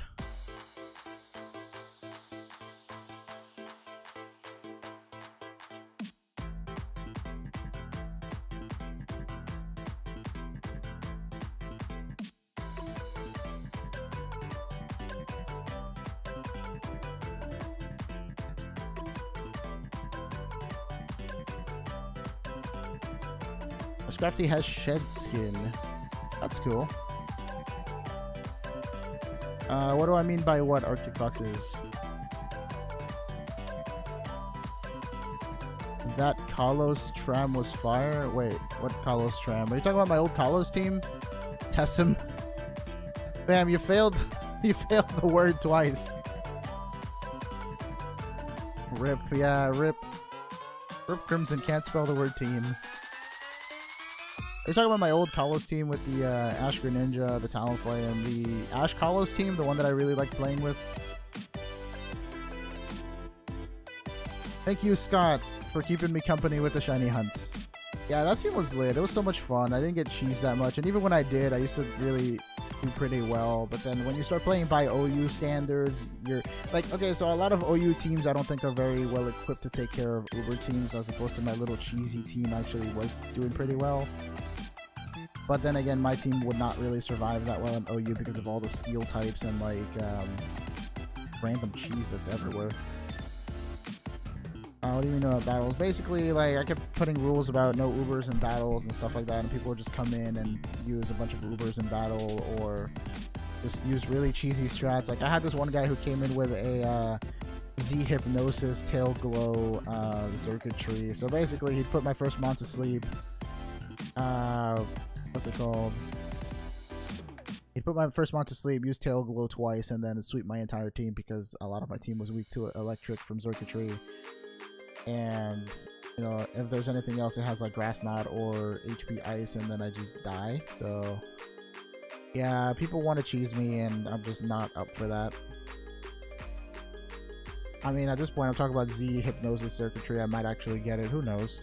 Scrafty has Shed Skin. That's cool. What do I mean by what Arctic Fox is? That Kalos Tram was fire? Wait, what Kalos Tram? Are you talking about my old Kalos team? Test him. Bam, you failed. You failed the word twice. Rip, yeah, rip. Rip Crimson can't spell the word team. Are you talking about my old Kalos team with the Ash Greninja, the Talonflame, the Ash Kalos team, the one that I really liked playing with? Thank you, Scott, for keeping me company with the shiny hunts. Yeah, that team was lit. It was so much fun. I didn't get cheesed that much, and even when I did, I used to really do pretty well. But then when you start playing by OU standards, you're like, okay, so a lot of OU teams I don't think are very well equipped to take care of Uber teams, as opposed to my little cheesy team actually was doing pretty well. But then again, my team would not really survive that well in OU because of all the steel types and like random cheese that's everywhere. What do you know about battles? Basically, like, I kept putting rules about no Ubers in battles and stuff like that, and people would just come in and use a bunch of Ubers in battle or just use really cheesy strats. Like, I had this one guy who came in with a Z Hypnosis, Tail Glow, Circuitry. So basically, he'd put my first mon to sleep. What's it called? He'd put my first mon to sleep, use Tail Glow twice, and then sweep my entire team because a lot of my team was weak to electric from Circuitry. And, you know, if there's anything else, it has like Grass Knot or HP Ice, and then I just die. So, yeah, people want to cheese me, and I'm just not up for that. I mean, at this point, I'm talking about Z Hypnosis Circuitry. I might actually get it. Who knows?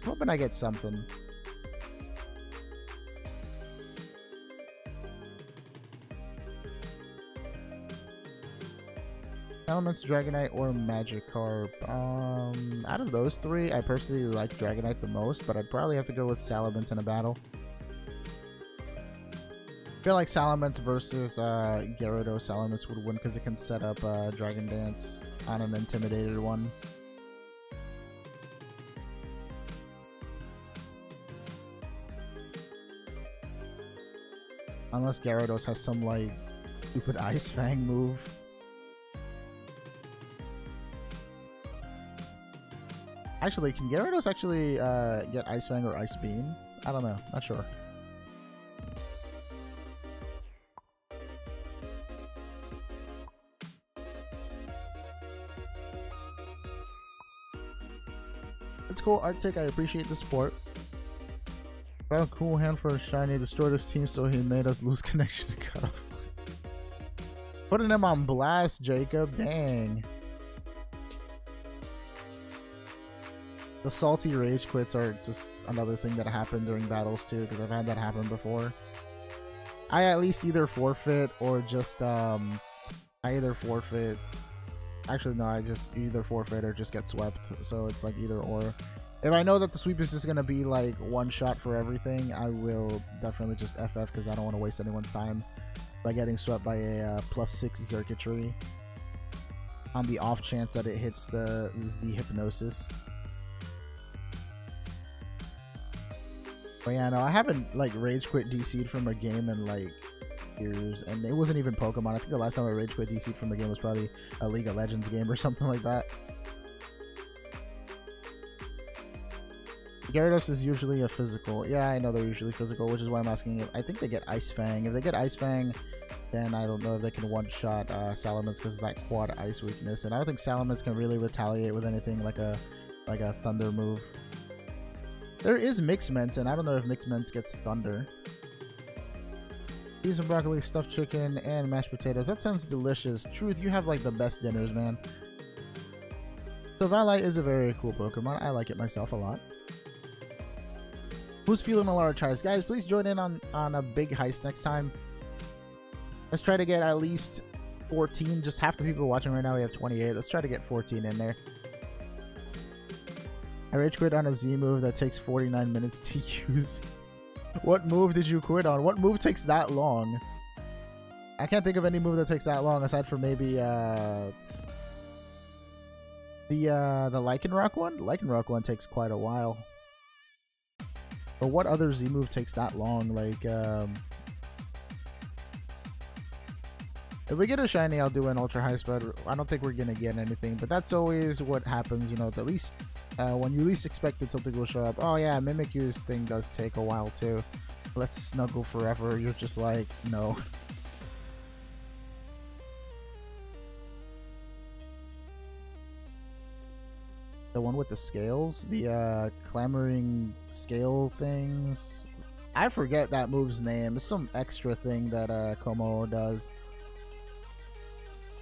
I'm hoping I get something. Elements, Dragonite, or Magikarp. Out of those three, I personally like Dragonite the most, but I'd probably have to go with Salamence in a battle. I feel like Salamence versus Gyarados, Salamence would win because it can set up Dragon Dance on an intimidated one. Unless Gyarados has some like stupid Ice Fang move. Actually, can Gyarados actually get Ice Fang or Ice Beam? I don't know. Not sure. It's cool, Arctic. I appreciate the support. Got a cool hand for a shiny. Destroyed his team, so he made us lose connection to cut off. Putting him on blast, Jacob. Dang. The salty rage quits are just another thing that happened during battles too, because I've had that happen before. I at least either forfeit or just I either forfeit. Actually, no, I just either forfeit or just get swept. So it's like either or. If I know that the sweep is just gonna be like one shot for everything, I will definitely just FF because I don't want to waste anyone's time. by getting swept by a +6 circuitry on the off chance that it hits the Z hypnosis. But yeah, no, I haven't like rage quit DC'd from a game in like years, and it wasn't even Pokemon. I think the last time I rage quit DC'd from a game was probably a League of Legends game or something like that. Gyarados is usually a physical. Yeah, I know they're usually physical, which is why I'm asking if I think they get Ice Fang. If they get Ice Fang, then I don't know if they can one-shot Salamence because of that quad ice weakness, and I don't think Salamence can really retaliate with anything like a Thunder move. There is Mixment, and I don't know if Mixment gets Thunder. Peas and broccoli, stuffed chicken, and mashed potatoes. That sounds delicious. Truth, you have like the best dinners, man. So Valite is a very cool Pokemon. I like it myself a lot. Who's feeling a large heist? Guys, please join in on a big heist next time. Let's try to get at least 14. Just half the people watching right now, we have 28. Let's try to get 14 in there. I rage quit on a Z move that takes 49 minutes to use. What move did you quit on? What move takes that long? I can't think of any move that takes that long aside from maybe the Lycanroc one. The Lycanroc one takes quite a while. But what other Z move takes that long? Like if we get a shiny, I'll do an ultra high spread. I don't think we're gonna get anything, but that's always what happens, you know. At least when you least expect it, something will show up. Oh yeah, Mimikyu's thing does take a while too. Let's snuggle forever. You're just like, no. The one with the scales, the clamoring scale things. I forget that move's name. It's some extra thing that Como does.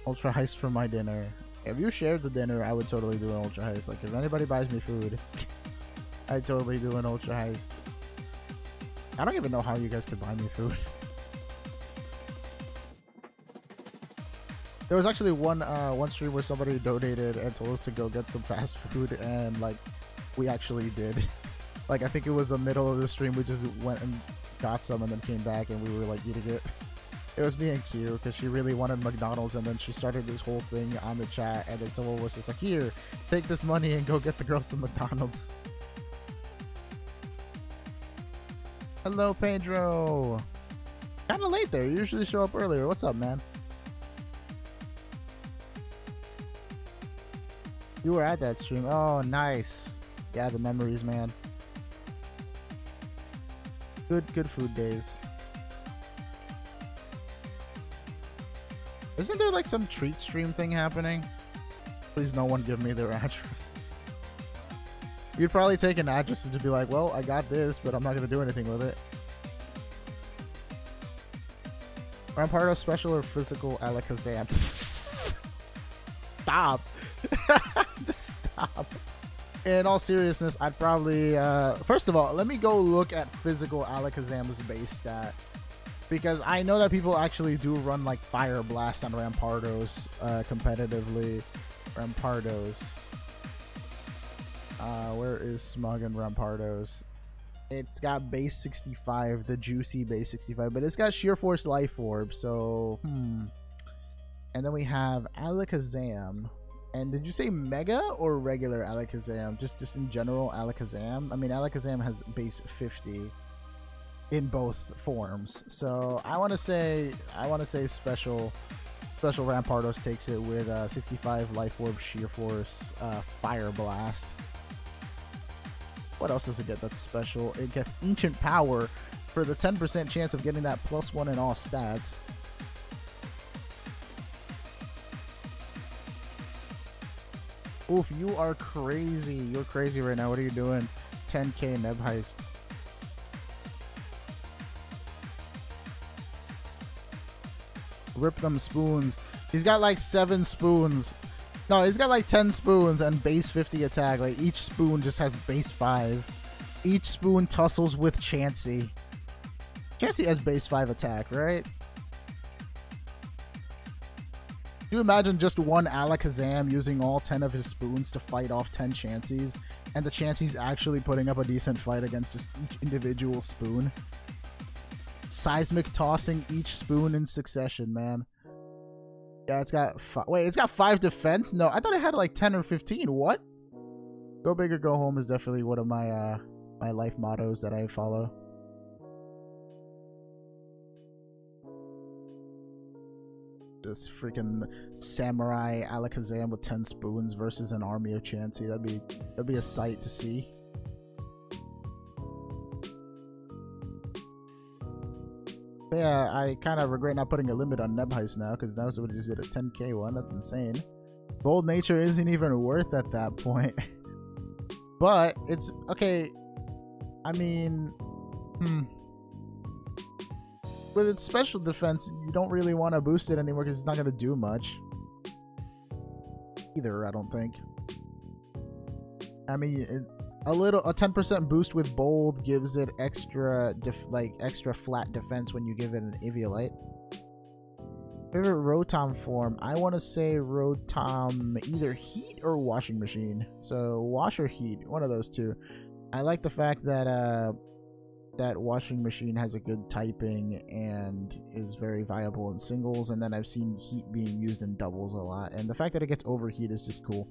Ultra heist for my dinner. If you shared the dinner, I would totally do an ultra heist. Like if anybody buys me food, I'd totally do an ultra heist. I don't even know how you guys could buy me food. There was actually one stream where somebody donated and told us to go get some fast food, and like we actually did. Like I think it was the middle of the stream, we just went and got some and then came back and we were like eating it. It was me and Q because she really wanted McDonald's, and then she started this whole thing on the chat, and then someone was just like, here, take this money and go get the girls some McDonald's. Hello, Pedro. Kind of late there. You usually show up earlier. What's up, man? You were at that stream. Oh, nice. Yeah, the memories, man. Good food days. Isn't there like some treat stream thing happening? Please no one give me their address. You'd probably take an address and just be like, well, I got this, but I'm not going to do anything with it. Rampardo special or physical Alakazam? Stop. Just stop. In all seriousness, I'd probably... first of all, let me go look at physical Alakazam's base stat. Because I know that people actually do run like Fire Blast on Rampardos competitively. Rampardos. Where is Smug and Rampardos? It's got base 65, the juicy base 65, but it's got Sheer Force Life Orb, so And then we have Alakazam. And did you say Mega or regular Alakazam? Just in general Alakazam? I mean, Alakazam has base 50 in both forms. So I want to say special Rampardos takes it with 65 Life Orb, Sheer Force, Fire Blast. What else does it get that's special? It gets Ancient Power for the 10% chance of getting that +1 in all stats. Oof, you are crazy. You're crazy right now. What are you doing? 10k Nebheist. Rip them spoons. He's got like 7 spoons. No, he's got like 10 spoons and base 50 attack. Like each spoon just has base 5. Each spoon tussles with Chansey. Chansey has base 5 attack, right? Can you imagine just one Alakazam using all 10 of his spoons to fight off 10 Chanseys, and the Chansey's actually putting up a decent fight against just each individual spoon? seismic tossing each spoon in succession, man. Yeah, it's got wait, it's got 5 defense? No, I thought it had like 10 or 15. What? Go big or go home is definitely one of my my life mottos that I follow. This freaking samurai Alakazam with 10 spoons versus an army of Chansey. That'd be a sight to see. But yeah, I kind of regret not putting a limit on Nebheist now, because now somebody just did a 10k one. That's insane. Bold Nature isn't even worth at that point. But it's okay. I mean, with its special defense, you don't really want to boost it anymore because it's not going to do much. Either, I don't think. I mean, a 10% boost with Bold gives it extra, extra flat defense when you give it an Eviolite. Favorite Rotom form? I want to say Rotom, either Heat or Washing Machine. So Wash or Heat, one of those two. I like the fact that that Washing Machine has a good typing and is very viable in singles, and then I've seen Heat being used in doubles a lot, and the fact that it gets Overheat is just cool.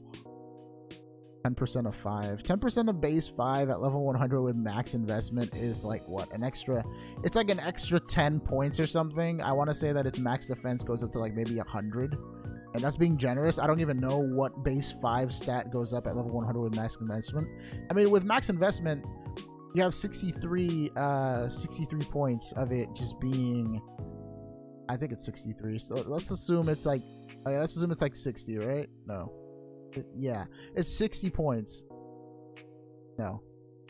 10% of 5. 10% of base 5 at level 100 with max investment is like what? An extra... It's like an extra 10 points or something. I want to say that its max defense goes up to like maybe 100. And that's being generous. I don't even know what base 5 stat goes up at level 100 with max investment. I mean, with max investment, you have 63 points of it just being... I think it's 63. So let's assume it's like... Okay, let's assume it's like 60, right? No. Yeah, it's 60 points. No,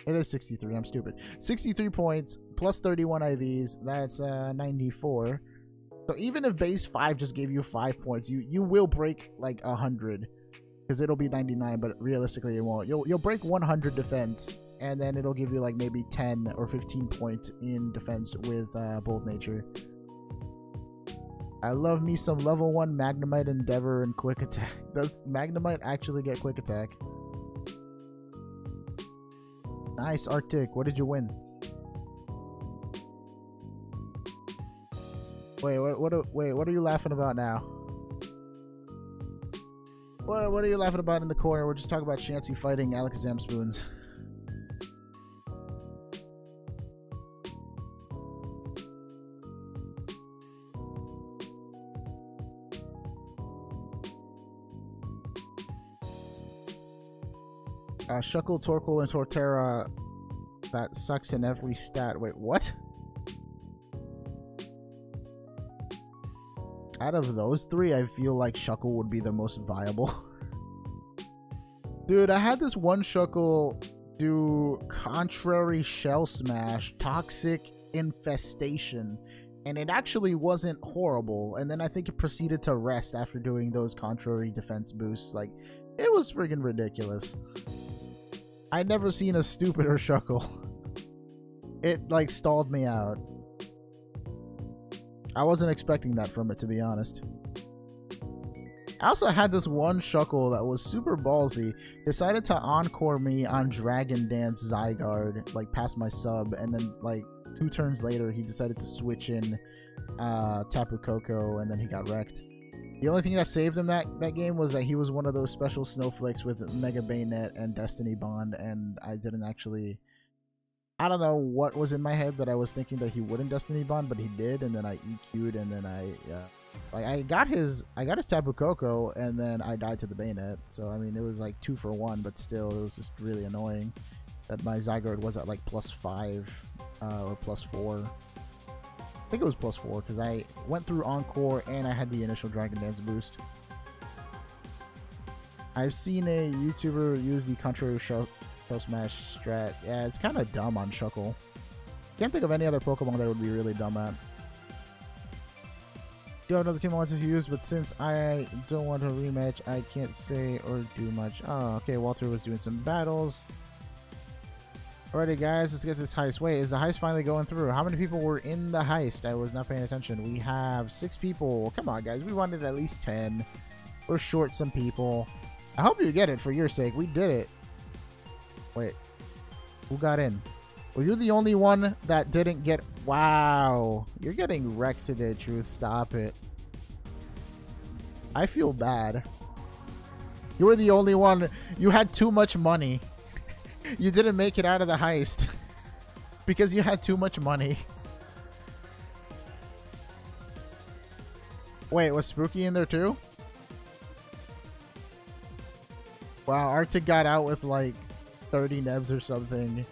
it is 63. I'm stupid. 63 points plus 31 IVs. That's 94. So even if base 5 just gave you 5 points, you will break like 100, because it'll be 99. But realistically, it won't. You'll break 100 defense, and then it'll give you like maybe 10 or 15 points in defense with Bold Nature. I love me some level 1 Magnemite, Endeavor, and Quick Attack. Does Magnemite actually get Quick Attack? Nice, Arctic. What did you win? Wait, what are you laughing about now? What are you laughing about in the corner? We're just talking about Chansey fighting Alakazam spoons. Shuckle, Torkoal, and Torterra, that sucks in every stat. Wait, what? Out of those 3, I feel like Shuckle would be the most viable. Dude, I had this one Shuckle do Contrary Shell Smash, Toxic Infestation, and it actually wasn't horrible. And then I think it proceeded to rest after doing those Contrary Defense boosts. Like, it was friggin' ridiculous. I'd never seen a stupider Shuckle. It, like, stalled me out. I wasn't expecting that from it, to be honest. I also had this one Shuckle that was super ballsy. Decided to encore me on Dragon Dance Zygarde, like, past my sub. And then, like, 2 turns later, he decided to switch in Tapu Koko, and then he got wrecked. The only thing that saved him that game was that he was one of those special snowflakes with Mega Bayonet and Destiny Bond, and I didn't actually... I don't know what was in my head, but I was thinking that he wouldn't Destiny Bond, but he did, and then I EQ'd, and then I got his Tapu Koko, and then I died to the Bayonet. So, I mean, it was like 2 for 1, but still, it was just really annoying that my Zygarde was at like +5 or +4. I think it was +4 because I went through Encore and I had the initial Dragon Dance boost. I've seen a YouTuber use the Contrary Shell Smash strat. Yeah, it's kind of dumb on Shuckle. Can't think of any other Pokemon that would be really dumb at. Do have another team I wanted to use, but since I don't want a rematch, I can't say or do much. Oh, okay, Walter was doing some battles. Alrighty, guys, let's get this heist. Wait, is the heist finally going through? How many people were in the heist? I was not paying attention. We have 6 people. Come on, guys. We wanted at least 10. We're short some people. I hope you get it for your sake. We did it. Wait. Who got in? Were you the only one that didn't get... Wow. You're getting wrecked today, Truth. Stop it. I feel bad. You were the only one. You had too much money. You didn't make it out of the heist. Because you had too much money. Wait, was Spooky in there too? Wow, Arctic got out with like 30 nebs or something.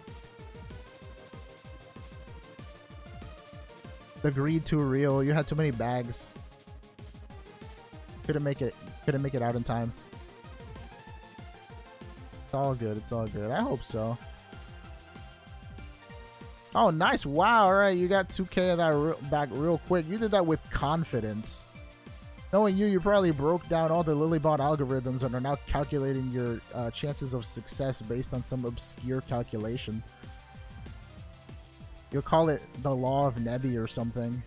The greed too real. You had too many bags. Couldn't make it out in time. It's all good. It's all good. I hope so. Oh, nice. Wow. All right. You got 2K of that back real quick. You did that with confidence. Knowing you probably broke down all the Lilybot algorithms and are now calculating your chances of success based on some obscure calculation. You'll call it the law of Nebby or something.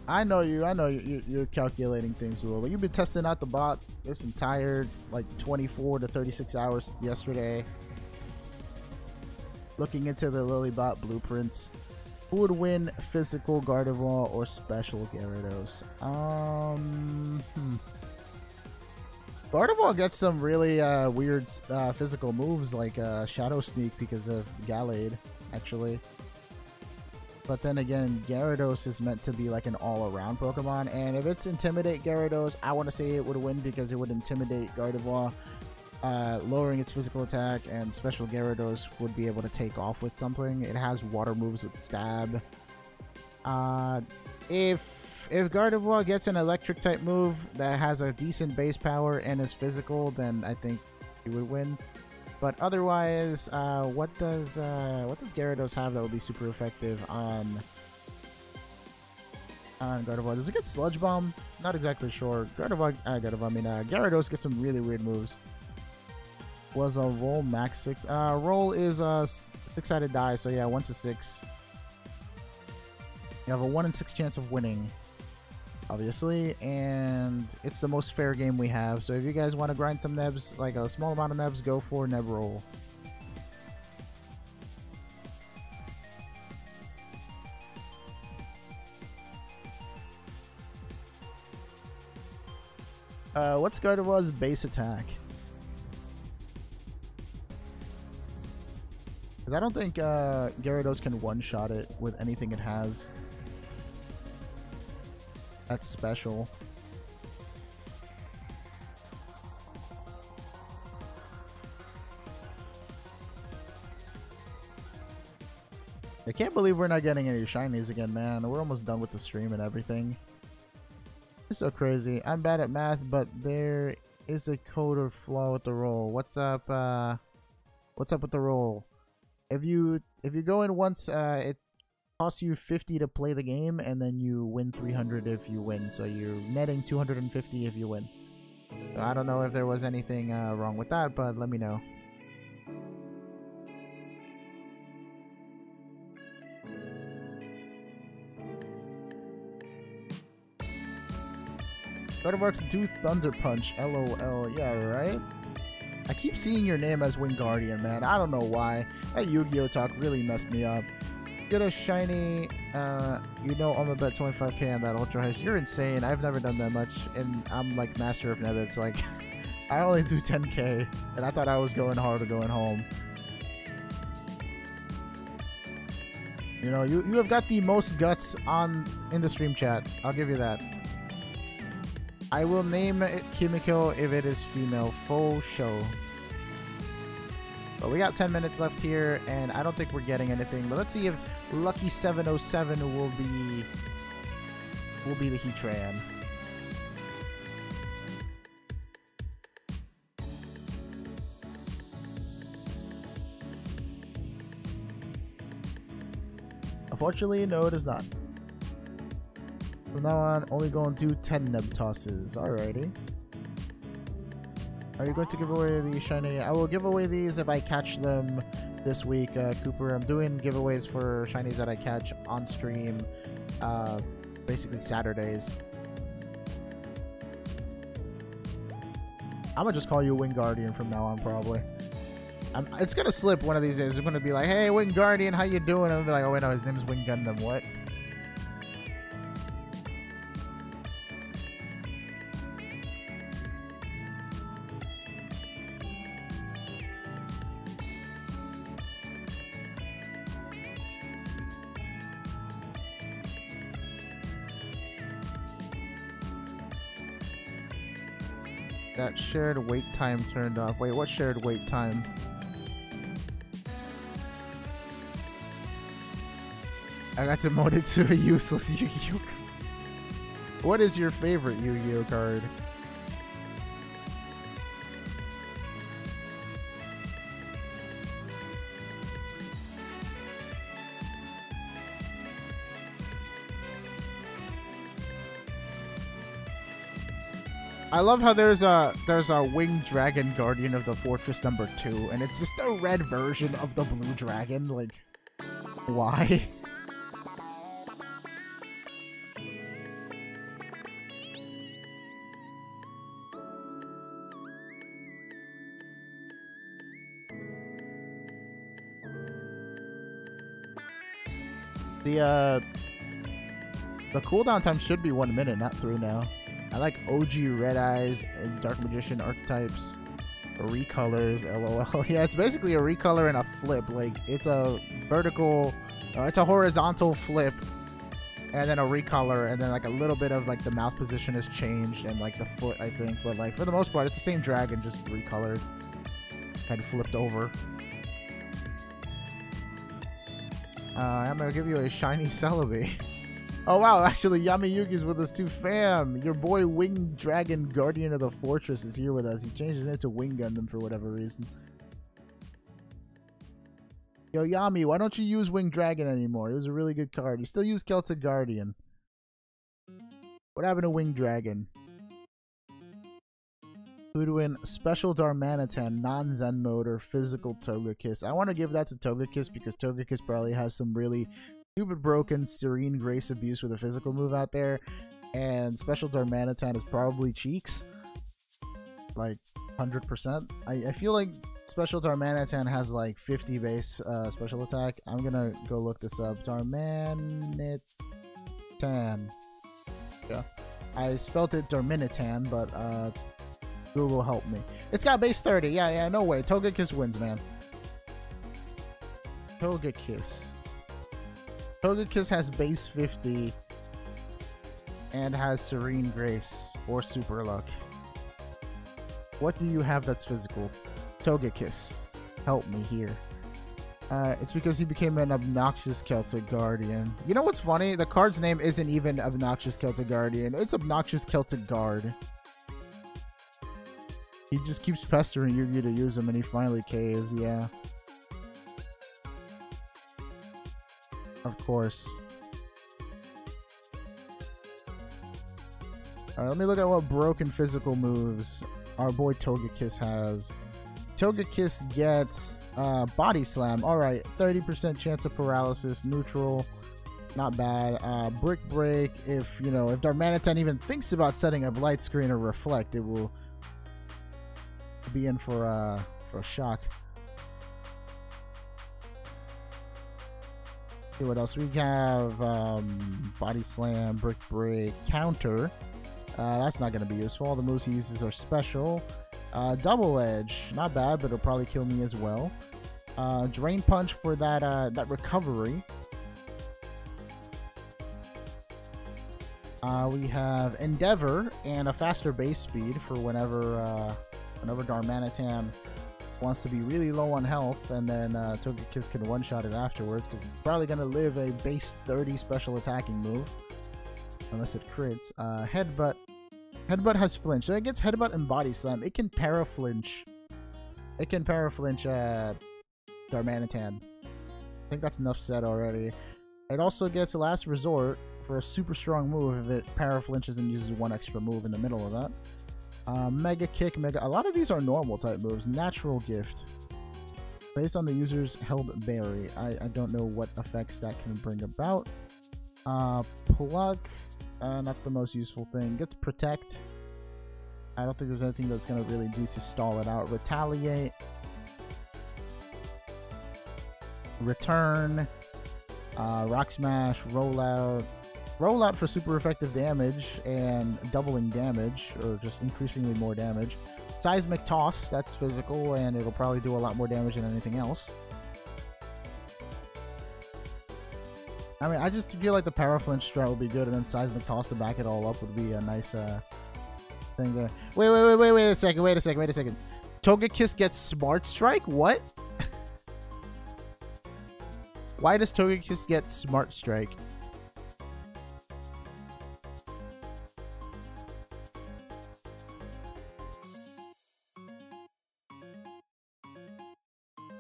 I know you're calculating things a little bit. You've been testing out the bot this entire like 24 to 36 hours since yesterday. Looking into the Lilybot blueprints. Who would win physical Gardevoir or special Gyarados? Gardevoir gets some really weird physical moves like Shadow Sneak because of Gallade, actually. But then again, Gyarados is meant to be like an all-around Pokemon, and if it's Intimidate Gyarados, I want to say it would win because it would intimidate Gardevoir, lowering its physical attack, and Special Gyarados would be able to take off with something. It has water moves with Stab. If Gardevoir gets an Electric type move that has a decent base power and is physical, then I think it would win. But otherwise, what does Gyarados have that would be super effective on Gardevoir? Does it get Sludge Bomb? Not exactly sure. Gyarados gets some really weird moves. Was a roll max 6? Roll is a 6-sided die, so yeah, 1 to 6. You have a 1 in 6 chance of winning, obviously, and it's the most fair game we have. So if you guys want to grind some nebs, like a small amount of nebs, go for Nebroll. What's Gardevoir's base attack? Because I don't think Gyarados can one-shot it with anything it has. That's special. I can't believe we're not getting any shinies again, man. We're almost done with the stream and everything. It's so crazy. I'm bad at math, but there is a code or flaw with the roll. What's up? What's up with the roll? If you go in once, it costs you 50 to play the game, and then you win 300 if you win. So you're netting 250 if you win. So I don't know if there was anything wrong with that, but let me know. Gardevoir can do Thunder Punch. LOL. Yeah, right? I keep seeing your name as Wingardium, man. I don't know why. That Yu-Gi-Oh talk really messed me up. Get a shiny, you know I'm gonna bet 25k on that Ultra Heist. You're insane. I've never done that much, and I'm like master of Nebbits. Like, I only do 10k, and I thought I was going hard or going home. You know, you have got the most guts in the stream chat. I'll give you that. I will name it Kimiko if it is female. Full show. But we got 10 minutes left here, and I don't think we're getting anything. But let's see if Lucky 707 will be the Heatran. Unfortunately, no, it is not. From now on, only going to do 10 Nebtosses. Alrighty. Are you going to give away the shiny? I will give away these if I catch them this week, Cooper. I'm doing giveaways for shinies that I catch on stream, basically Saturdays. I'm gonna just call you Wing Guardian from now on, probably. It's gonna slip one of these days. I'm gonna be like, "Hey, Wing Guardian, how you doing?" And I'm gonna be like, "Oh wait, no, his name is Wing Gundam." What? That shared wait time turned off. Wait, what shared wait time? I got demoted to a useless Yu-Gi-Oh! What is your favorite Yu-Gi-Oh! Card? I love how there's a winged dragon guardian of the fortress number 2, and it's just a red version of the blue dragon. Like, why? The cooldown time should be 1 minute, not 3 now. I like OG Red Eyes and Dark Magician archetypes. Recolors, LOL. Yeah, it's basically a recolor and a flip. Like, it's a vertical, it's a horizontal flip, and then a recolor, and then like a little bit of like the mouth position has changed, and like the foot, I think. But like for the most part, it's the same dragon, just recolored, kind of flipped over. I'm gonna give you a shiny Celebi. Oh wow, actually Yami Yugi's with us too, fam. Your boy Winged Dragon Guardian of the Fortress is here with us. He changed his name to Wing Gundam for whatever reason. Yo Yami, why don't you use Winged Dragon anymore? It was a really good card. You still use Celtic Guardian. What happened to Winged Dragon? Who'd win Special Darmanitan, non-Zen mode, or Physical Togekiss? I want to give that to Togekiss because Togekiss probably has some really stupid broken Serene Grace abuse with a physical move out there, and Special Darmanitan is probably Cheeks, like 100%. I feel like Special Darmanitan has like 50 base special attack. I'm gonna go look this up. Darmanitan. Yeah, I spelt it Darmanitan, but Google help me. It's got base 30. Yeah, no way. Togekiss wins, man. Togekiss. Togekiss has base 50 and has Serene Grace or Super Luck. What do you have that's physical? Togekiss, help me here. It's because he became an obnoxious Celtic Guardian. You know what's funny? The card's name isn't even Obnoxious Celtic Guardian. It's Obnoxious Celtic Guard. He just keeps pestering Yugi to use him, and he finally caved. Yeah. Of course. Alright, let me look at what broken physical moves our boy Togekiss has. Togekiss gets Body Slam. Alright, 30% chance of paralysis, neutral. Not bad. Brick Break. If, you know, if Darmanitan even thinks about setting up Light Screen or Reflect, it will be in for a shock. See what else we have. Body Slam, Brick Break, Counter. That's not going to be useful. All the moves he uses are special. Double Edge, not bad, but it'll probably kill me as well. Drain Punch for that recovery. We have Endeavor and a faster base speed for whenever Darmanitan wants to be really low on health, and then Togekiss can one-shot it afterwards, because he's probably going to live a base 30 special attacking move, unless it crits. Headbutt. Headbutt has flinch, so it gets Headbutt and Body Slam. It can para-flinch. It can para-flinch Darmanitan. I think that's enough said already. It also gets Last Resort for a super strong move if it para-flinches and uses one extra move in the middle of that. Mega Kick, a lot of these are normal type moves. Natural Gift. Based on the user's held berry. I don't know what effects that can bring about. Pluck. Not the most useful thing. Get to Protect. I don't think there's anything that's going to really do to stall it out. Retaliate. Return. Rock Smash. Rollout. Rollout for super effective damage and doubling damage, or just increasingly more damage. Seismic Toss, that's physical, and it'll probably do a lot more damage than anything else. I mean, I just feel like the Power Flinch strat would be good, and then Seismic Toss to back it all up would be a nice thing there. Wait a second. Togekiss gets Smart Strike? What? Why does Togekiss get Smart Strike?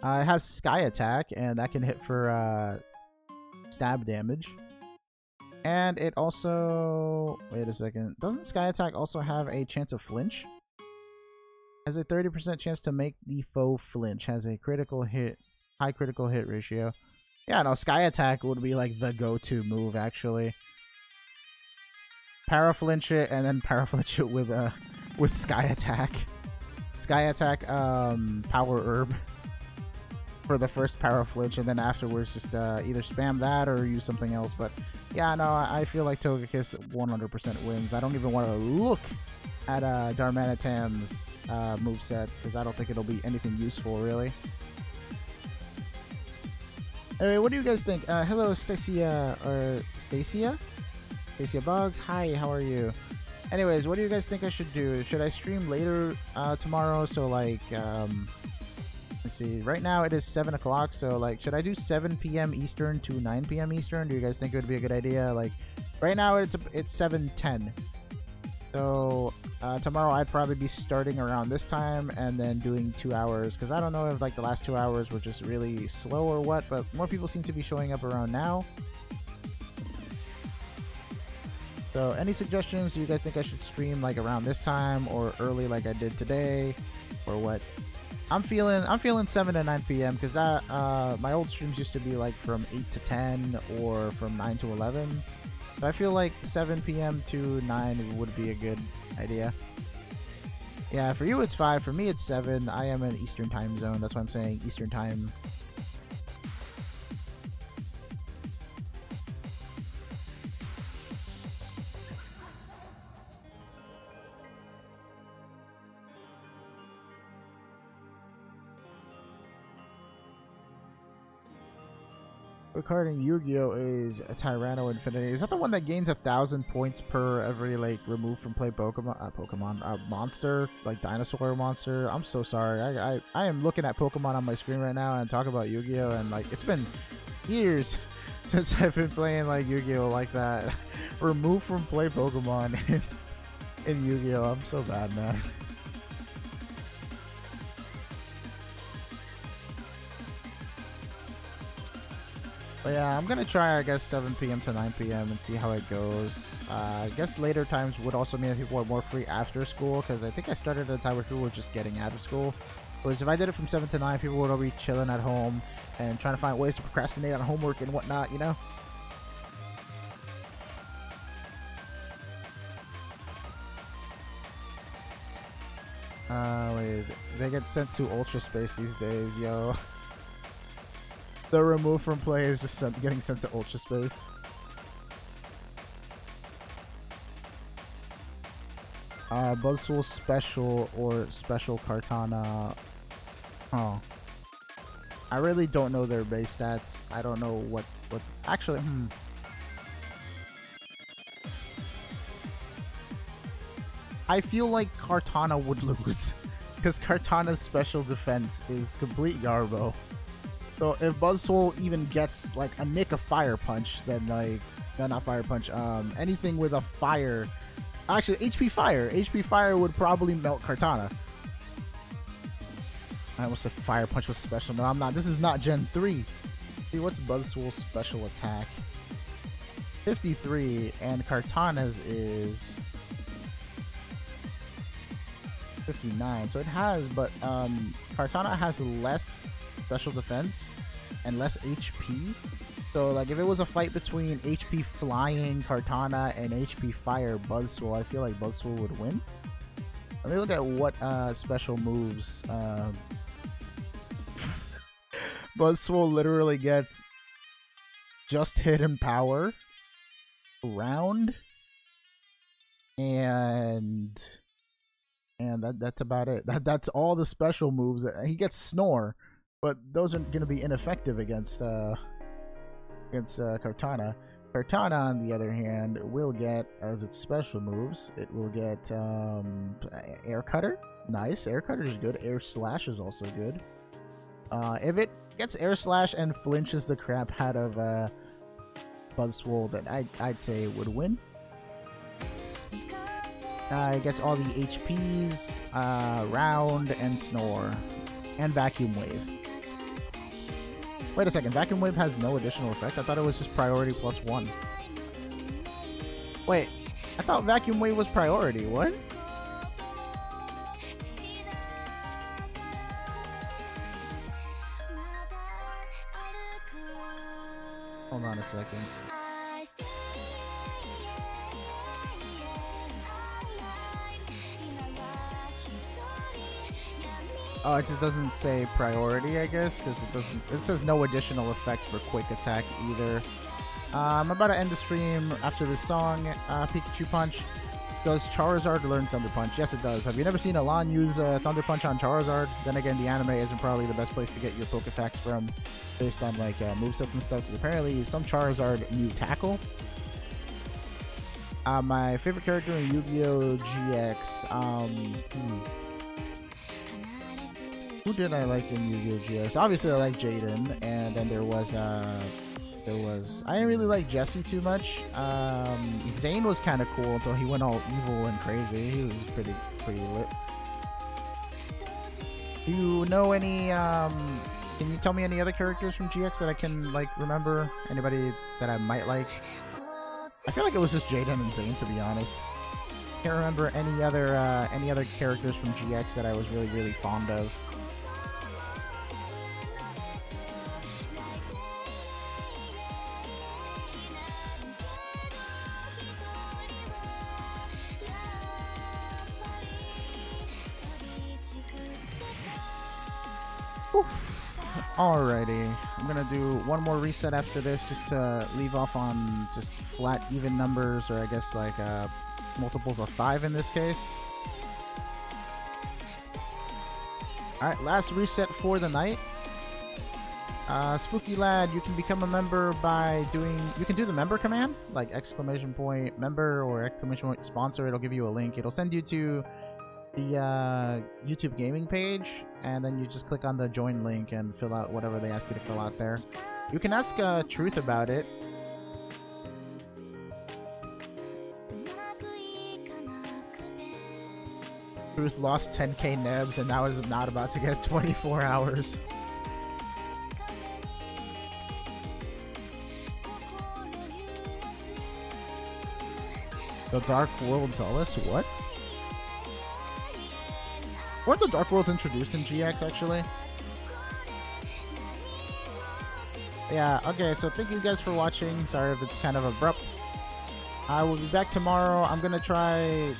It has Sky Attack, and that can hit for stab damage. And it also... Wait a second. Doesn't Sky Attack also have a chance of flinch? Has a 30% chance to make the foe flinch. Has a critical hit... High critical hit ratio. Yeah, no, Sky Attack would be like the go-to move, actually. Paraflinch it, and then Paraflinch it with Sky Attack. Sky Attack, Power Herb. For the first Power Flinch, and then afterwards just either spam that or use something else. But yeah, no, I feel like Togekiss 100% wins. I don't even want to look at Darmanitan's moveset, because I don't think it'll be anything useful, really. Anyway, what do you guys think? Hello, Stacia, or Stacia? Stacia Bugs, hi, how are you? Anyways, what do you guys think I should do? Should I stream later tomorrow? So, like, let's see. Right now it is 7 o'clock, so like, should I do 7 p.m. Eastern to 9 p.m. Eastern? Do you guys think it would be a good idea? Like, right now it's 7:10. So tomorrow I'd probably be starting around this time and then doing 2 hours, because I don't know if like the last 2 hours were just really slow or what, but more people seem to be showing up around now. So any suggestions? Do you guys think I should stream like around this time or early like I did today, or what? I'm feeling 7 to 9 p.m. because my old streams used to be like from 8 to 10 or from 9 to 11. So I feel like 7 p.m. to 9 would be a good idea. Yeah, for you it's 5. For me it's 7. I am in Eastern time zone. That's why I'm saying Eastern time. Regarding Yu-Gi-Oh! Is a Tyranno Infinity. Is that the one that gains 1,000 points per every like remove from play Pokemon monster, like dinosaur monster? I'm so sorry. I am looking at Pokemon on my screen right now and talk about Yu-Gi-Oh! And like it's been years since I've been playing like Yu-Gi-Oh! Like that. Remove from play Pokemon in Yu-Gi-Oh! I'm so bad, man. But yeah, I'm gonna try, I guess, 7 p.m. to 9 p.m. and see how it goes. I guess later times would also mean that people are more free after school, because I think I started at a time where people were just getting out of school. Whereas if I did it from 7 to 9, people would all be chilling at home and trying to find ways to procrastinate on homework and whatnot, you know? Wait, they get sent to Ultra Space these days, yo. The remove from play is just getting sent to Ultra Space. Buzzwool Special or Special Kartana. Oh. I really don't know their base stats. I don't know what's actually I feel like Kartana would lose, because Kartana's special defense is complete Garbo. So if Buzzwool even gets like a nick of Fire Punch, then like, no, not Fire Punch, anything with a fire, actually HP Fire would probably melt Kartana. I almost said Fire Punch was special. No, I'm not. This is not Gen 3. See, what's Buzzwool's special attack? 53, and Kartana's is 59. So it has, but Kartana has less special defense and less HP. So like if it was a fight between HP Flying Kartana and HP Fire Buzzswole, I feel like Buzzswole would win. Let me look at what special moves Buzzswole literally gets. Just hidden power, round, and that's about it. That's all the special moves. He gets Snore, but those are going to be ineffective against Kartana. Kartana, on the other hand, will get, as its special moves, it will get Air Cutter. Nice, Air Cutter is good. Air Slash is also good. If it gets Air Slash and flinches the crap out of Buzzswole, then I'd say it would win. It gets all the HPs, Round, and Snore, and Vacuum Wave. Wait a second, Vacuum Wave has no additional effect? I thought it was just priority +1. Wait, I thought Vacuum Wave was priority, what? Hold on a second. Oh, it just doesn't say priority, I guess, because it doesn't. It says no additional effect for quick attack either. I'm about to end the stream after this song. Pikachu Punch. Does Charizard learn Thunder Punch? Yes, it does. Have you never seen Alon use Thunder Punch on Charizard? Then again, the anime isn't probably the best place to get your Pokefacts from, based on like movesets and stuff. Because apparently, some Charizard knew Tackle. My favorite character in Yu-Gi-Oh! GX. Who did I like in Yu-Gi-Oh! GX? Obviously, I like Jaden, and then there was I didn't really like Jesse too much. Zane was kind of cool until he went all evil and crazy. He was pretty lit. Do you know any? Can you tell me any other characters from GX that I can like remember? Anybody that I might like? I feel like it was just Jaden and Zane, to be honest. Can't remember any other characters from GX that I was really fond of. Alrighty, I'm gonna do one more reset after this just to leave off on just flat even numbers, or I guess like multiples of 5 in this case. Alright, last reset for the night. Spooky Lad, you can become a member by doing, you can do the member command, like ! member or ! sponsor. It'll give you a link. It'll send you to the YouTube gaming page, and then you just click on the join link and fill out whatever they ask you to fill out there. You can ask Truth about it. Truth lost 10k nebs and now is not about to get 24 hours. The Dark World Dulles? What? Weren't the Dark Worlds introduced in GX, actually? Yeah, okay, so thank you guys for watching. Sorry if it's kind of abrupt. I will be back tomorrow. I'm gonna try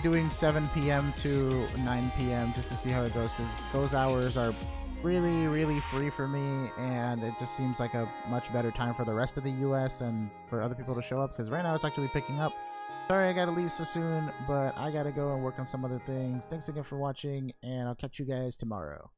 doing 7 p.m. to 9 p.m. just to see how it goes, because those hours are really free for me, and it just seems like a much better time for the rest of the US and for other people to show up, because right now it's actually picking up. Sorry I gotta leave so soon, but I gotta go and work on some other things. Thanks again for watching, and I'll catch you guys tomorrow.